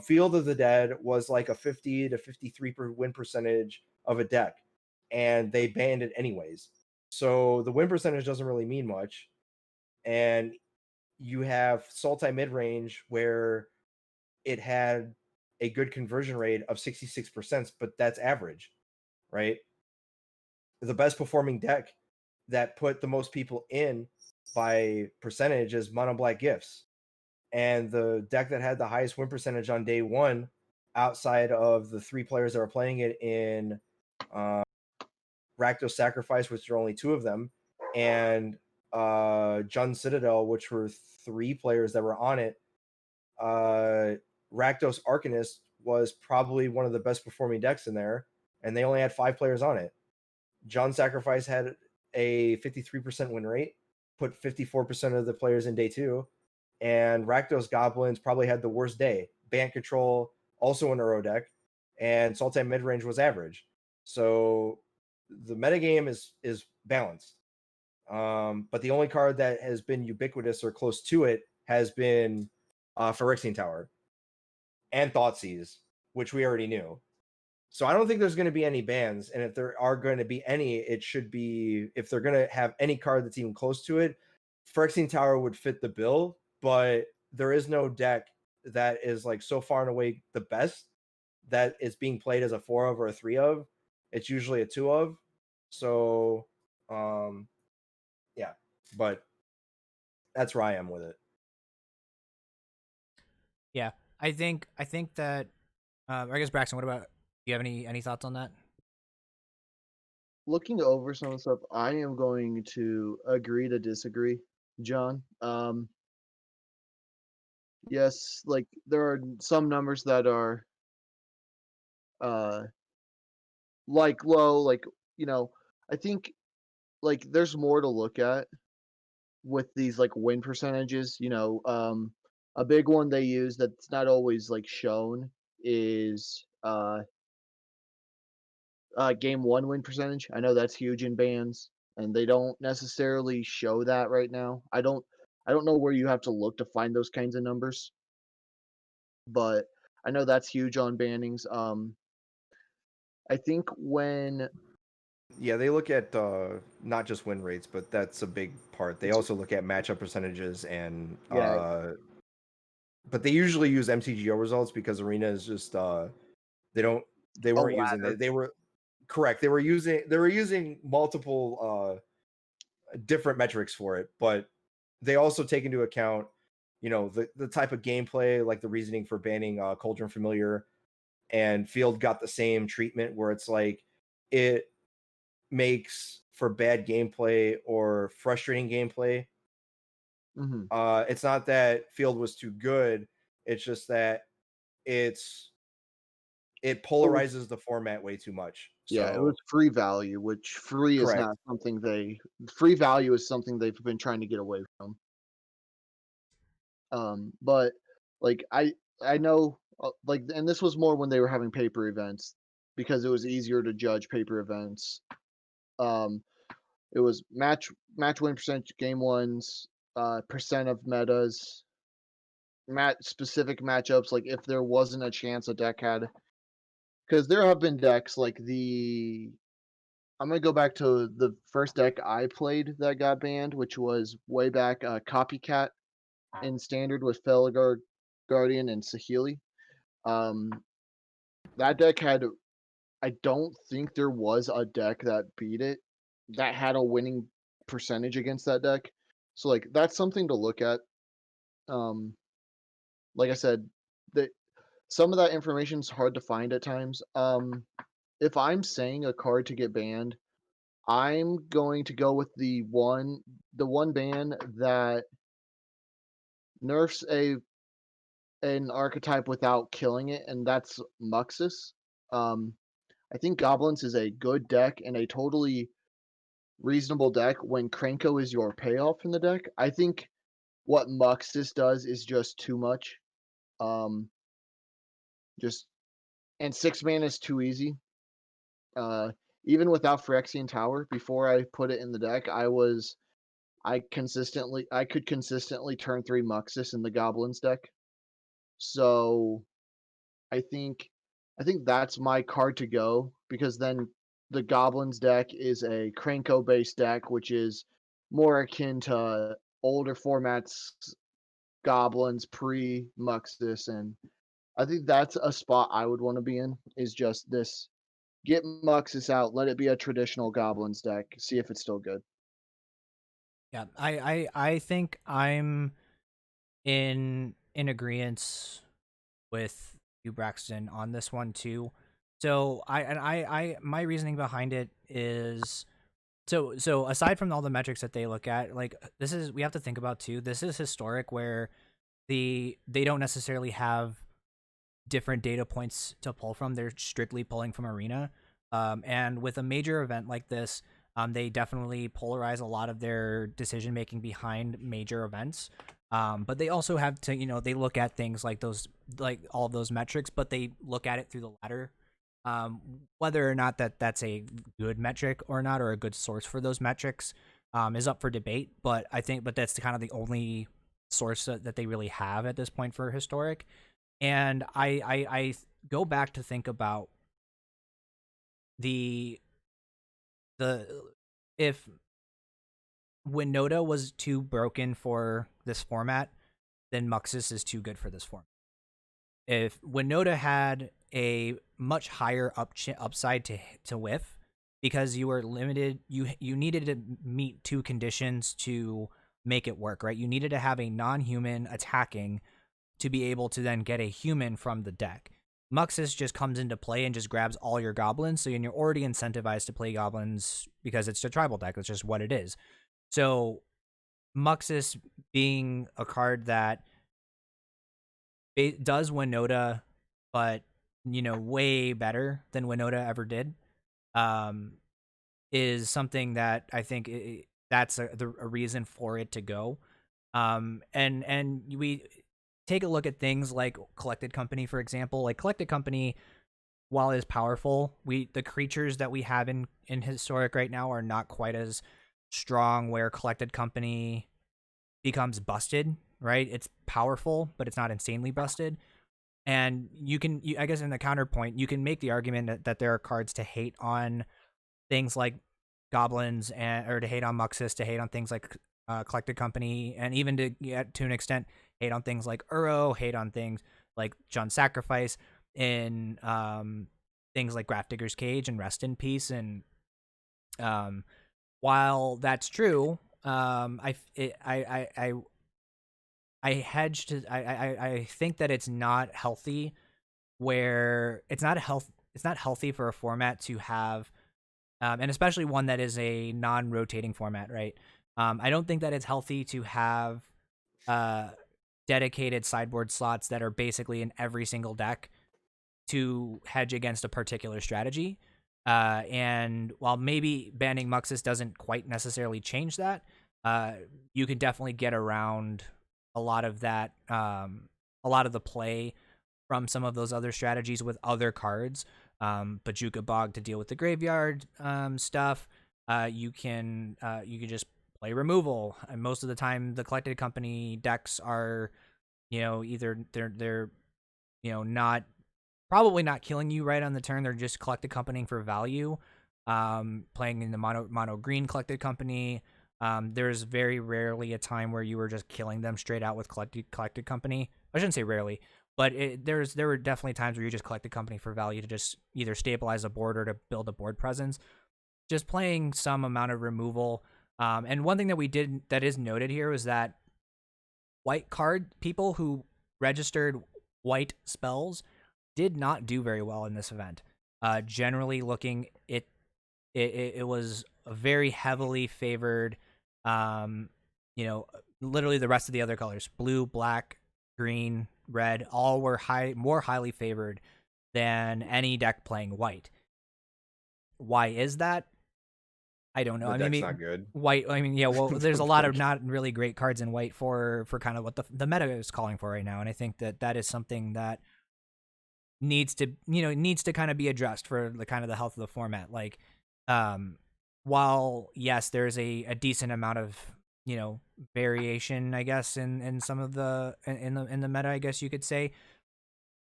Field of the Dead was like a 50 to 53 per win percentage of a deck, and they banned it anyways. So the win percentage doesn't really mean much. And you have Sultai mid range where it had a good conversion rate of 66%, but that's average, right? The best performing deck that put the most people in by percentage is Mono Black Gifts. And the deck that had the highest win percentage on day one, outside of the three players that were playing it in Rakdos Sacrifice, which are only two of them, and Jund Citadel, which were three players that were on it, Rakdos Arcanist was probably one of the best performing decks in there, and they only had five players on it. John Sacrifice had a 53% win rate, put 54% of the players in day two, and Rakdos Goblins probably had the worst day. Band Control, also an Euro deck, and Sultan Midrange was average. So the metagame is balanced. But the only card that has been ubiquitous or close to it has been Phyrexian Tower and Thoughtseize, which we already knew. So I don't think there's going to be any bans, and if there are going to be any, it should be if they're going to have any card that's even close to it. Phyrexian Tower would fit the bill, but there is no deck that is like so far and away the best that is being played as a 4 of or a 3 of. It's usually a 2 of. So, um, yeah, but that's where I am with it. Yeah, I think that I guess Braxton. What about, do you have any thoughts on that? looking over some of the stuff, I am going to agree to disagree, John. Yes, like there are some numbers that are uh like low, like you know, I think like there's more to look at with these like win percentages. A big one they use that's not always like shown is game one win percentage. I know that's huge in bands, and they don't necessarily show that right now. I don't know where you have to look to find those kinds of numbers, but I know that's huge on bannings. I think when Yeah, they look at not just win rates, but that's a big part. They it's also look at matchup percentages and yeah, but they usually use MTGO results because Arena is just they don't they a weren't using ladder. that. They were correct. They were using multiple different metrics for it, but they also take into account, the type of gameplay, like the reasoning for banning Cauldron Familiar and Field got the same treatment where it's like it makes for bad gameplay or frustrating gameplay. Hmm. It's not that Field was too good, it's just that it's it It was polarizes the format way too much. yeah, it was So free value, which correct. free value is something they've been trying to get away from. But like I know like and this was more when they were having paper events because it was easier to judge paper events. Um, it was match win percentage, game ones, percent of metas, specific matchups. Like if there wasn't a chance a deck had, because there have been decks like the. I'm gonna go back to the first deck I played that got banned, which was way back. Copycat in standard with Felgar, Guardian, and Sahili. Um, that deck had. I don't think there was a deck that beat it that had a winning percentage against that deck. So like that's something to look at. Um, like I said, that some of that information is hard to find at times. If I'm saying a card to get banned, I'm going to go with the one ban that nerfs an archetype without killing it, and that's Muxus. Um, I think Goblins is a good deck and a totally reasonable deck when Krenko is your payoff in the deck. I think what Muxus does is just too much. Um, just and 6 mana is too easy. Uh, Even without Phyrexian Tower, before I put it in the deck, I could consistently turn 3 Muxus in the Goblins deck. So I think I think that's my card to go because then the Goblins deck is a Krenko based deck, which is more akin to older formats Goblins pre Muxus, and I think that's a spot I would want to be in. Is just this get Muxus out, let it be a traditional Goblins deck, see if it's still good. Yeah, I think I'm in agreement with you, Braxton, on this one too. So I my reasoning behind it is so aside from all the metrics that they look at, like this is we have to think about too. This is historic where they don't necessarily have different data points to pull from. They're strictly pulling from Arena. And with a major event like this, they definitely polarize a lot of their decision making behind major events. But they also have to, they look at things like like all of those metrics, but they look at it through the ladder. Whether or not that's a good metric or not, or a good source for those metrics, is up for debate. But that's kind of the only source that they really have at this point for historic. And I go back to think about the the if Winota was too broken for this format, then Muxus is too good for this format. If Winota had a much higher upside to whiff, because you were limited, you needed to meet two conditions to make it work, right? You needed to have a non-human attacking to be able to then get a human from the deck. Muxus just comes into play and just grabs all your goblins, so you're already incentivized to play goblins because it's a tribal deck. That's just what it is. So Muxus being a card that does Winota, but way better than Winota ever did, is something that I think that's a reason for it to go. And we take a look at things like Collected Company, for example. Like Collected Company, while it is powerful, the creatures that we have in Historic right now are not quite as strong. Where Collected Company becomes busted, right? It's powerful, but it's not insanely busted. And I guess in the counterpoint, you can make the argument that there are cards to hate on things like goblins or to hate on Muxus, to hate on things like Collected Company, and even to an extent hate on things like Uro, hate on things like John Sacrifice, in things like Grafdigger's Cage and Rest in Peace. And while that's true, I hedged. I think that it's not healthy. Where it's not healthy for a format to have, and especially one that is a non-rotating format, right? I don't think that it's healthy to have dedicated sideboard slots that are basically in every single deck to hedge against a particular strategy. And while maybe banning Muxus doesn't quite necessarily change that, you can definitely get around a lot of that, a lot of the play from some of those other strategies with other cards. Bajuka Bog to deal with the graveyard stuff. You can just play removal. And most of the time, the Collected Company decks are, either they're not, probably not killing you right on the turn. They're just Collected Companying for value. Playing in the mono green Collected Company. There's very rarely a time where you were just killing them straight out with Collected Company. I shouldn't say rarely, but there were definitely times where you just Collected Company for value to just either stabilize a board or to build a board presence. Just playing some amount of removal. And one thing that we did that is noted here was that white card people who registered white spells did not do very well in this event. Generally looking, it was a very heavily favored. Literally the rest of the other colors, blue, black, green, red, all were more highly favored than any deck playing white. Why is that? I don't know. The deck's not good. White. I mean, yeah. Well, there's a lot of not really great cards in white for kind of what the meta is calling for right now, and I think that is something that needs to kind of be addressed for the kind of the health of the format. Like, while yes, there's a decent amount of variation, I guess, in some of the in the meta, I guess you could say,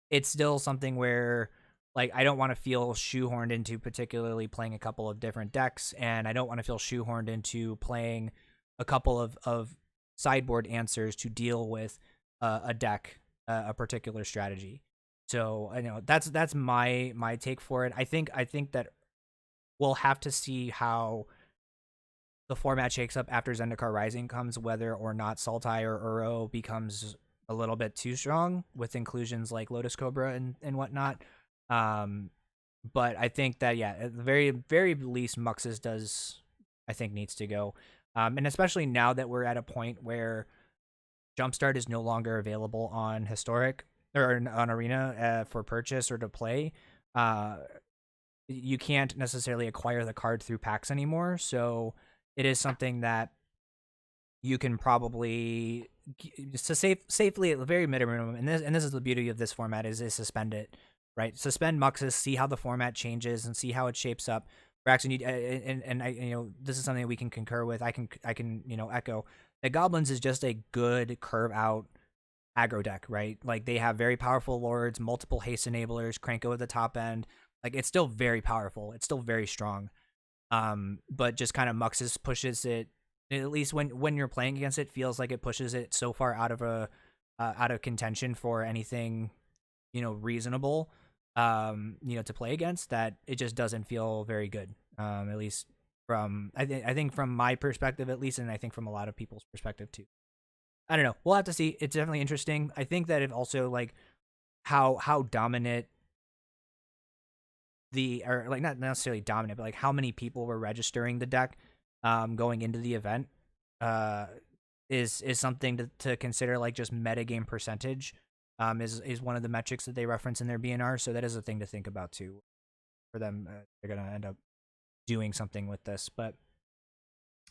it's still something where, like, I don't want to feel shoehorned into particularly playing a couple of different decks, and I don't want to feel shoehorned into playing a couple of sideboard answers to deal with a deck, a particular strategy. So I know that's my take for it. I think that we'll have to see how the format shakes up after Zendikar Rising comes, whether or not Sultai or Uro becomes a little bit too strong with inclusions like Lotus Cobra and whatnot. But I think that, yeah, at the very, very least, Muxus needs to go. And especially now that we're at a point where Jumpstart is no longer available on Historic or on Arena for purchase or to play. You can't necessarily acquire the card through packs anymore. So it is something that you can probably safely at the very minimum, and this is the beauty of this format, is suspend it, right? Suspend Muxus, see how the format changes and see how it shapes up. Braxton, and I, this is something that we can concur with. I can echo that Goblins is just a good curve out aggro deck, right? Like, they have very powerful lords, multiple haste enablers, Kranko at the top end. Like, it's still very powerful. It's still very strong. But just kind of Muxus pushes it, at least when you're playing against it, feels like it pushes it so far out of contention for anything, reasonable, to play against, that it just doesn't feel very good. At least from I think from my perspective, at least, and I think from a lot of people's perspective too. I don't know. We'll have to see. It's definitely interesting. I think that it also, like, how dominant or like not necessarily dominant, but like how many people were registering the deck going into the event uh is something to consider. Like just metagame percentage is one of the metrics that they reference in their BNR, so that is a thing to think about too for them. They're gonna end up doing something with this, but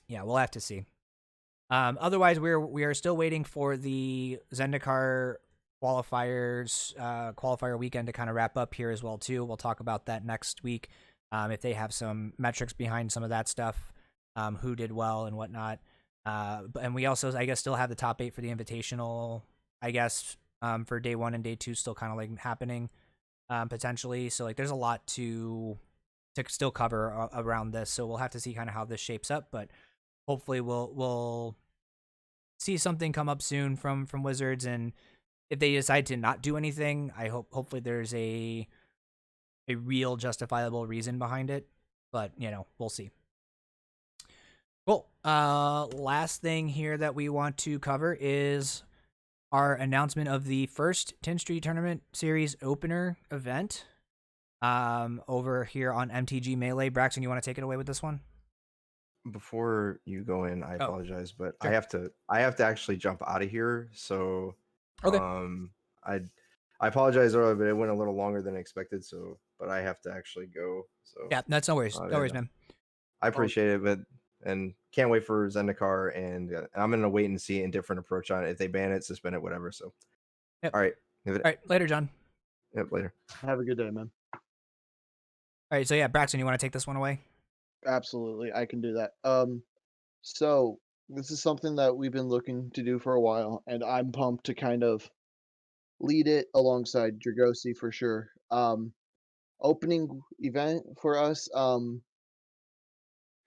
yeah, we'll have to see. Otherwise, we are still waiting for the Zendikar qualifier weekend to kind of wrap up here as well too. We'll talk about that next week if they have some metrics behind some of that stuff, who did well and whatnot. And we also, I guess, still have the top 8 for the Invitational. I guess for day 1 and day 2 still kind of like happening potentially. So like, there's a lot to still cover around this. So we'll have to see kind of how this shapes up, but hopefully we'll see something come up soon from Wizards. And if they decide to not do anything, hopefully there's a real justifiable reason behind it, but we'll see. Cool. Last thing here that we want to cover is our announcement of the first 10th Street Tournament Series opener event over here on mtg.melee. Braxton, you want to take it away with this one? Before you go in, I apologize, but sure. I have to actually jump out of here. So Okay. I apologize earlier, but it went a little longer than expected. So, but I have to actually go. So Yeah, that's no worries. No worries, man. I appreciate it, but and can't wait for Zendikar, and I'm gonna wait and see a different approach on it. If they ban it, suspend it, whatever. So, Yep. All right. All right, later, John. Yep, later. Have a good day, man. All right, so yeah, Braxton, you want to take this one away? Absolutely, I can do that. So this is something that we've been looking to do for a while, and I'm pumped to kind of lead it alongside Dragosi for sure. Opening event for us.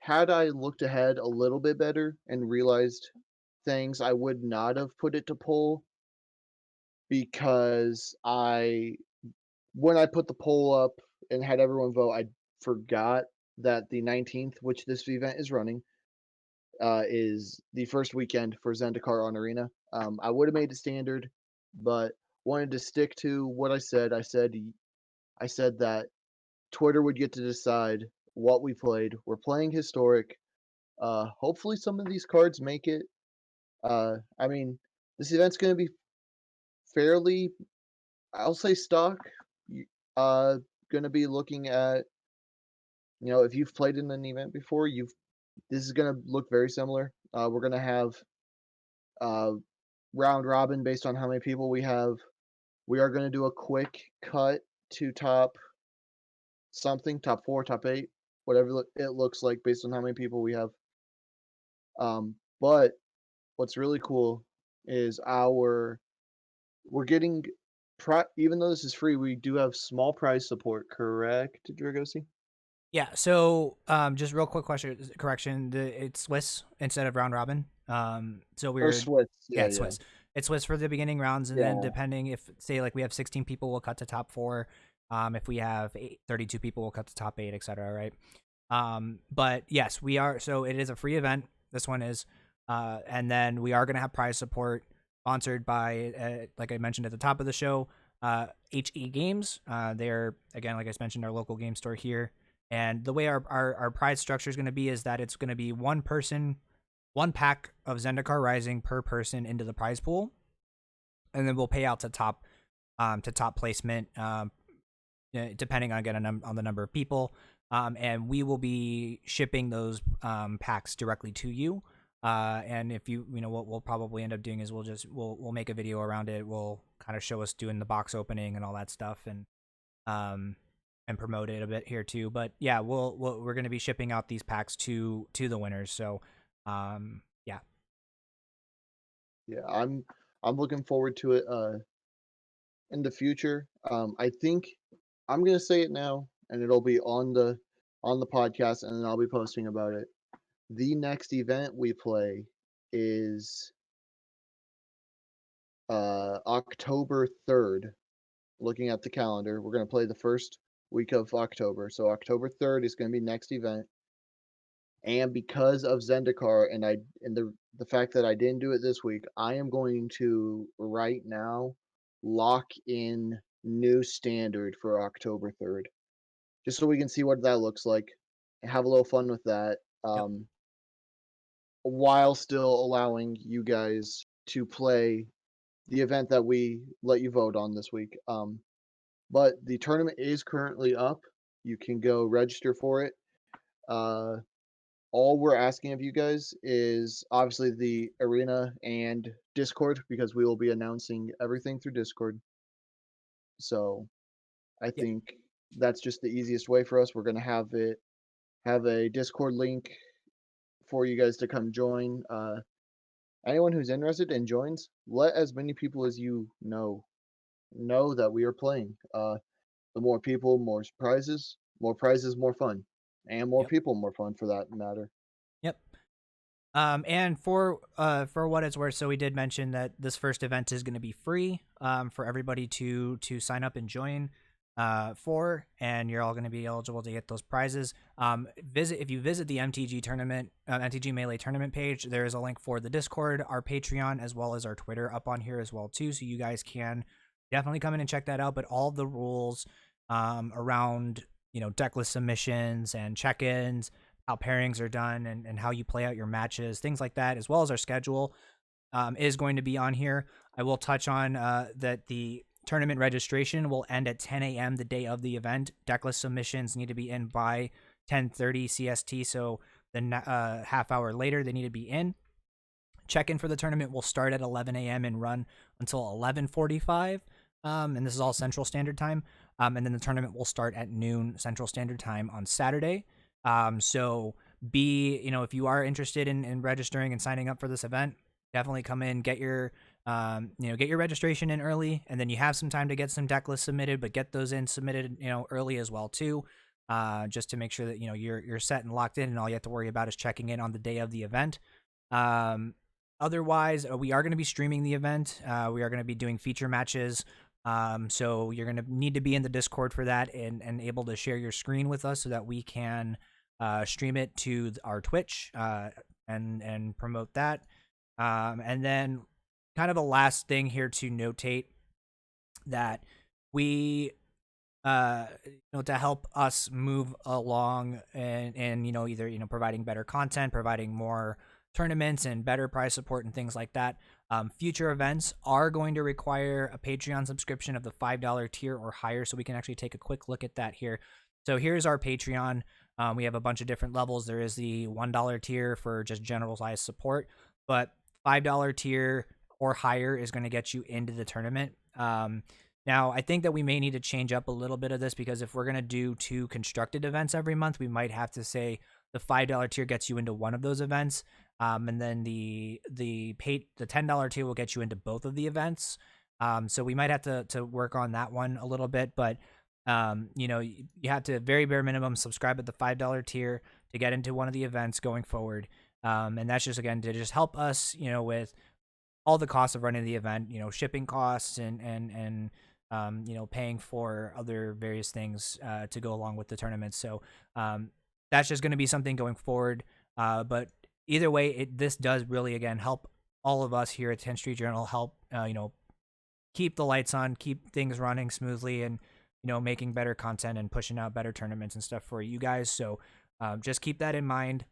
Had I looked ahead a little bit better and realized things, I would not have put it to poll because when I put the poll up and had everyone vote, I forgot that the 19th, which this event is running, is the first weekend for Zendikar on Arena. I would have made it standard, but wanted to stick to what I said. I said that Twitter would get to decide what we played. We're playing historic. Hopefully, some of these cards make it. I mean, this event's going to be fairly, I'll say, stock. Uh, going to be looking at, if you've played in an event before, this is going to look very similar. We're going to have uh, round robin based on how many people we have. We are going to do a quick cut to top something, top 4, top 8, whatever it looks like based on how many people we have. But what's really cool is we're getting even though this is free, we do have small prize support, correct, Dragosi? Yeah. So, just real quick correction. It's Swiss instead of round robin. So Oh, we're Swiss. yeah, Yeah, it's yeah. Swiss. It's Swiss for the beginning rounds, and then Yeah. depending if say like we have 16 people, we'll cut to top 4. If we have 32 people, we'll cut to top 8, etc. Right. But yes, we are. So it is a free event. This one is, and then we are going to have prize support sponsored by, like I mentioned at the top of the show, HE Games. They're again, like I mentioned, our local game store here. And the way our prize structure is going to be is that it's going to be one pack of Zendikar Rising per person into the prize pool, and then we'll pay out to top placement, depending on on the number of people. And we will be shipping those packs directly to you. And if what we'll probably end up doing is we'll make a video around it. We'll kind of show us doing the box opening and all that stuff, and promote it a bit here too. But yeah, we're going to be shipping out these packs to the winners. So, yeah. Yeah, I'm looking forward to it in the future. I think I'm gonna say it now, and it'll be on the podcast, and then I'll be posting about it. The next event we play is October 3rd. Looking at the calendar, we're gonna play the first week of October. So October 3rd is gonna be next event. And because of Zendikar and the fact that I didn't do it this week, I am going to right now lock in new standard for October 3rd. just so we can see what that looks like, and have a little fun with that. Yep. While still allowing you guys to play the event that we let you vote on this week. But the tournament is currently up. You can go register for it. Uh, all we're asking of you guys is obviously the arena and Discord because we will be announcing everything through Discord. So I Yep. think that's just the easiest way for us. We're gonna have a Discord link for you guys to come join. Anyone who's interested and joins, let as many people as you know that we are playing. The more people, more prizes, more fun, and more Yep. people, more fun for that matter. Yep. And for what it's worth, so we did mention that this first event is going to be free for everybody to sign up and join for, and you're all going to be eligible to get those prizes. If you visit the MTG Melee tournament page, there is a link for the Discord, our Patreon, as well as our Twitter up on here as well too, so you guys can definitely come in and check that out. But all the rules around deck list submissions and check-ins, how pairings are done, and how you play out your matches, things like that, as well as our schedule is going to be on here. I will touch on that the tournament registration will end at 10 a.m. the day of the event. Decklist submissions need to be in by 10:30 CST, so the half hour later they need to be in. Check-in for the tournament will start at 11 a.m. and run until 11:45, and this is all Central Standard Time. And then the tournament will start at noon Central Standard Time on Saturday. So if you are interested in registering and signing up for this event, definitely come in, get your registration in early, and then you have some time to get some deck lists submitted, but get those in submitted, early as well too, just to make sure that, you're set and locked in, and all you have to worry about is checking in on the day of the event. Otherwise, we are going to be streaming the event. We are going to be doing feature matches. So you're going to need to be in the Discord for that and able to share your screen with us so that we can stream it to our Twitch and promote that. And then kind of the last thing here to notate that we to help us move along and either providing better content, providing more tournaments and better prize support and things like that. Future events are going to require a Patreon subscription of the $5 tier or higher, so we can actually take a quick look at that here. So here's our Patreon. We have a bunch of different levels. There is the $1 tier for just generalized support, but $5 tier or higher is going to get you into the tournament. Now, I think that we may need to change up a little bit of this, because if we're going to do 2 constructed events every month, we might have to say the $5 tier gets you into one of those events, and then the $10 tier will get you into both of the events. So we might have to work on that one a little bit, but you have to very bare minimum subscribe at the $5 tier to get into one of the events going forward. And that's just, again, to just help us, with all the costs of running the event, shipping costs and paying for other various things to go along with the tournament. So that's just going to be something going forward. But either way, this does really, again, help all of us here at 10th Street Journal, help keep the lights on, keep things running smoothly, and making better content and pushing out better tournaments and stuff for you guys. So just keep that in mind.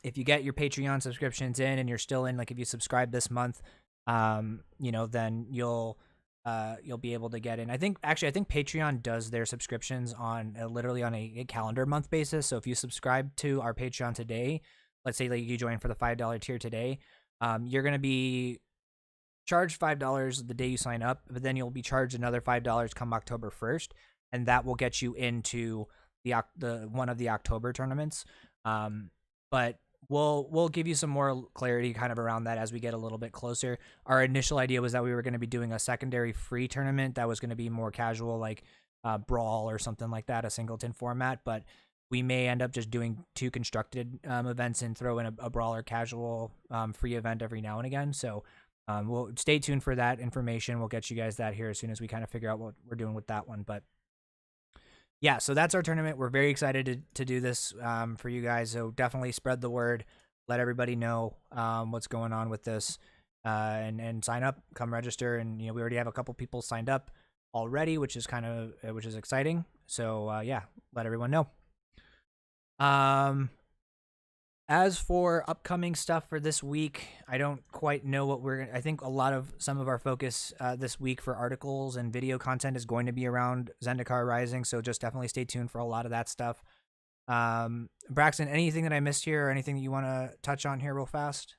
If you get your Patreon subscriptions in and you're still in, like if you subscribe this month, then you'll be able to get in. I think Patreon does their subscriptions on literally on a calendar month basis. So if you subscribe to our Patreon today, let's say like you join for the $5 tier today, you're going to be charged $5 the day you sign up, but then you'll be charged another $5 come October 1st, and that will get you into the one of the October tournaments. But we'll give you some more clarity kind of around that as we get a little bit closer. Our initial idea was that we were going to be doing a secondary free tournament that was going to be more casual, like Brawl or something like that, a singleton format, but we may end up just doing 2 constructed events and throw in a Brawler casual free event every now and again. So we'll stay tuned for that information. We'll get you guys that here as soon as we kind of figure out what we're doing with that one. But yeah, so that's our tournament. We're very excited to do this for you guys. So definitely spread the word, let everybody know what's going on with this, and sign up, come register. And we already have a couple people signed up. already, which is exciting. So yeah, let everyone know. As for upcoming stuff for this week, I don't quite know what I think some of our focus this week for articles and video content is going to be around Zendikar Rising, so just definitely stay tuned for a lot of that stuff. Braxton, anything that I missed here or anything that you want to touch on here real fast?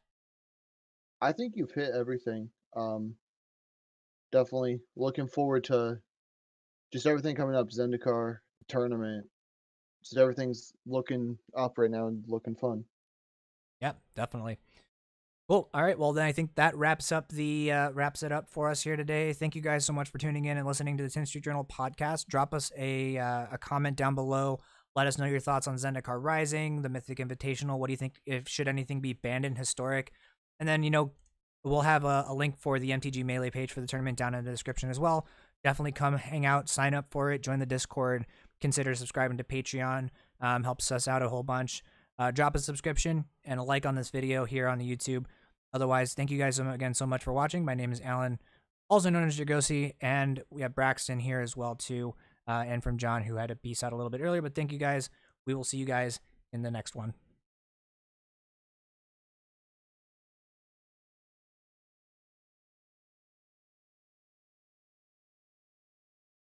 I think you've hit everything. Definitely looking forward to just everything coming up. Zendikar tournament. Just everything's looking up right now and looking fun. Yep, definitely. Cool. All right. Well, then I think that wraps it up for us here today. Thank you guys so much for tuning in and listening to the 10th Street Journal podcast. Drop us a comment down below. Let us know your thoughts on Zendikar Rising, the Mythic Invitational. What do you think? If should anything be banned in historic? And then we'll have a link for the mtg.melee page for the tournament down in the description as well. Definitely come hang out, sign up for it, join the Discord, consider subscribing to Patreon. Helps us out a whole bunch. Drop a subscription and a like on this video here on the YouTube. Otherwise, thank you guys again so much for watching. My name is Alan, also known as Jagosi, and we have Braxton here as well too, and from John, who had to peace out a little bit earlier. But thank you guys. We will see you guys in the next one.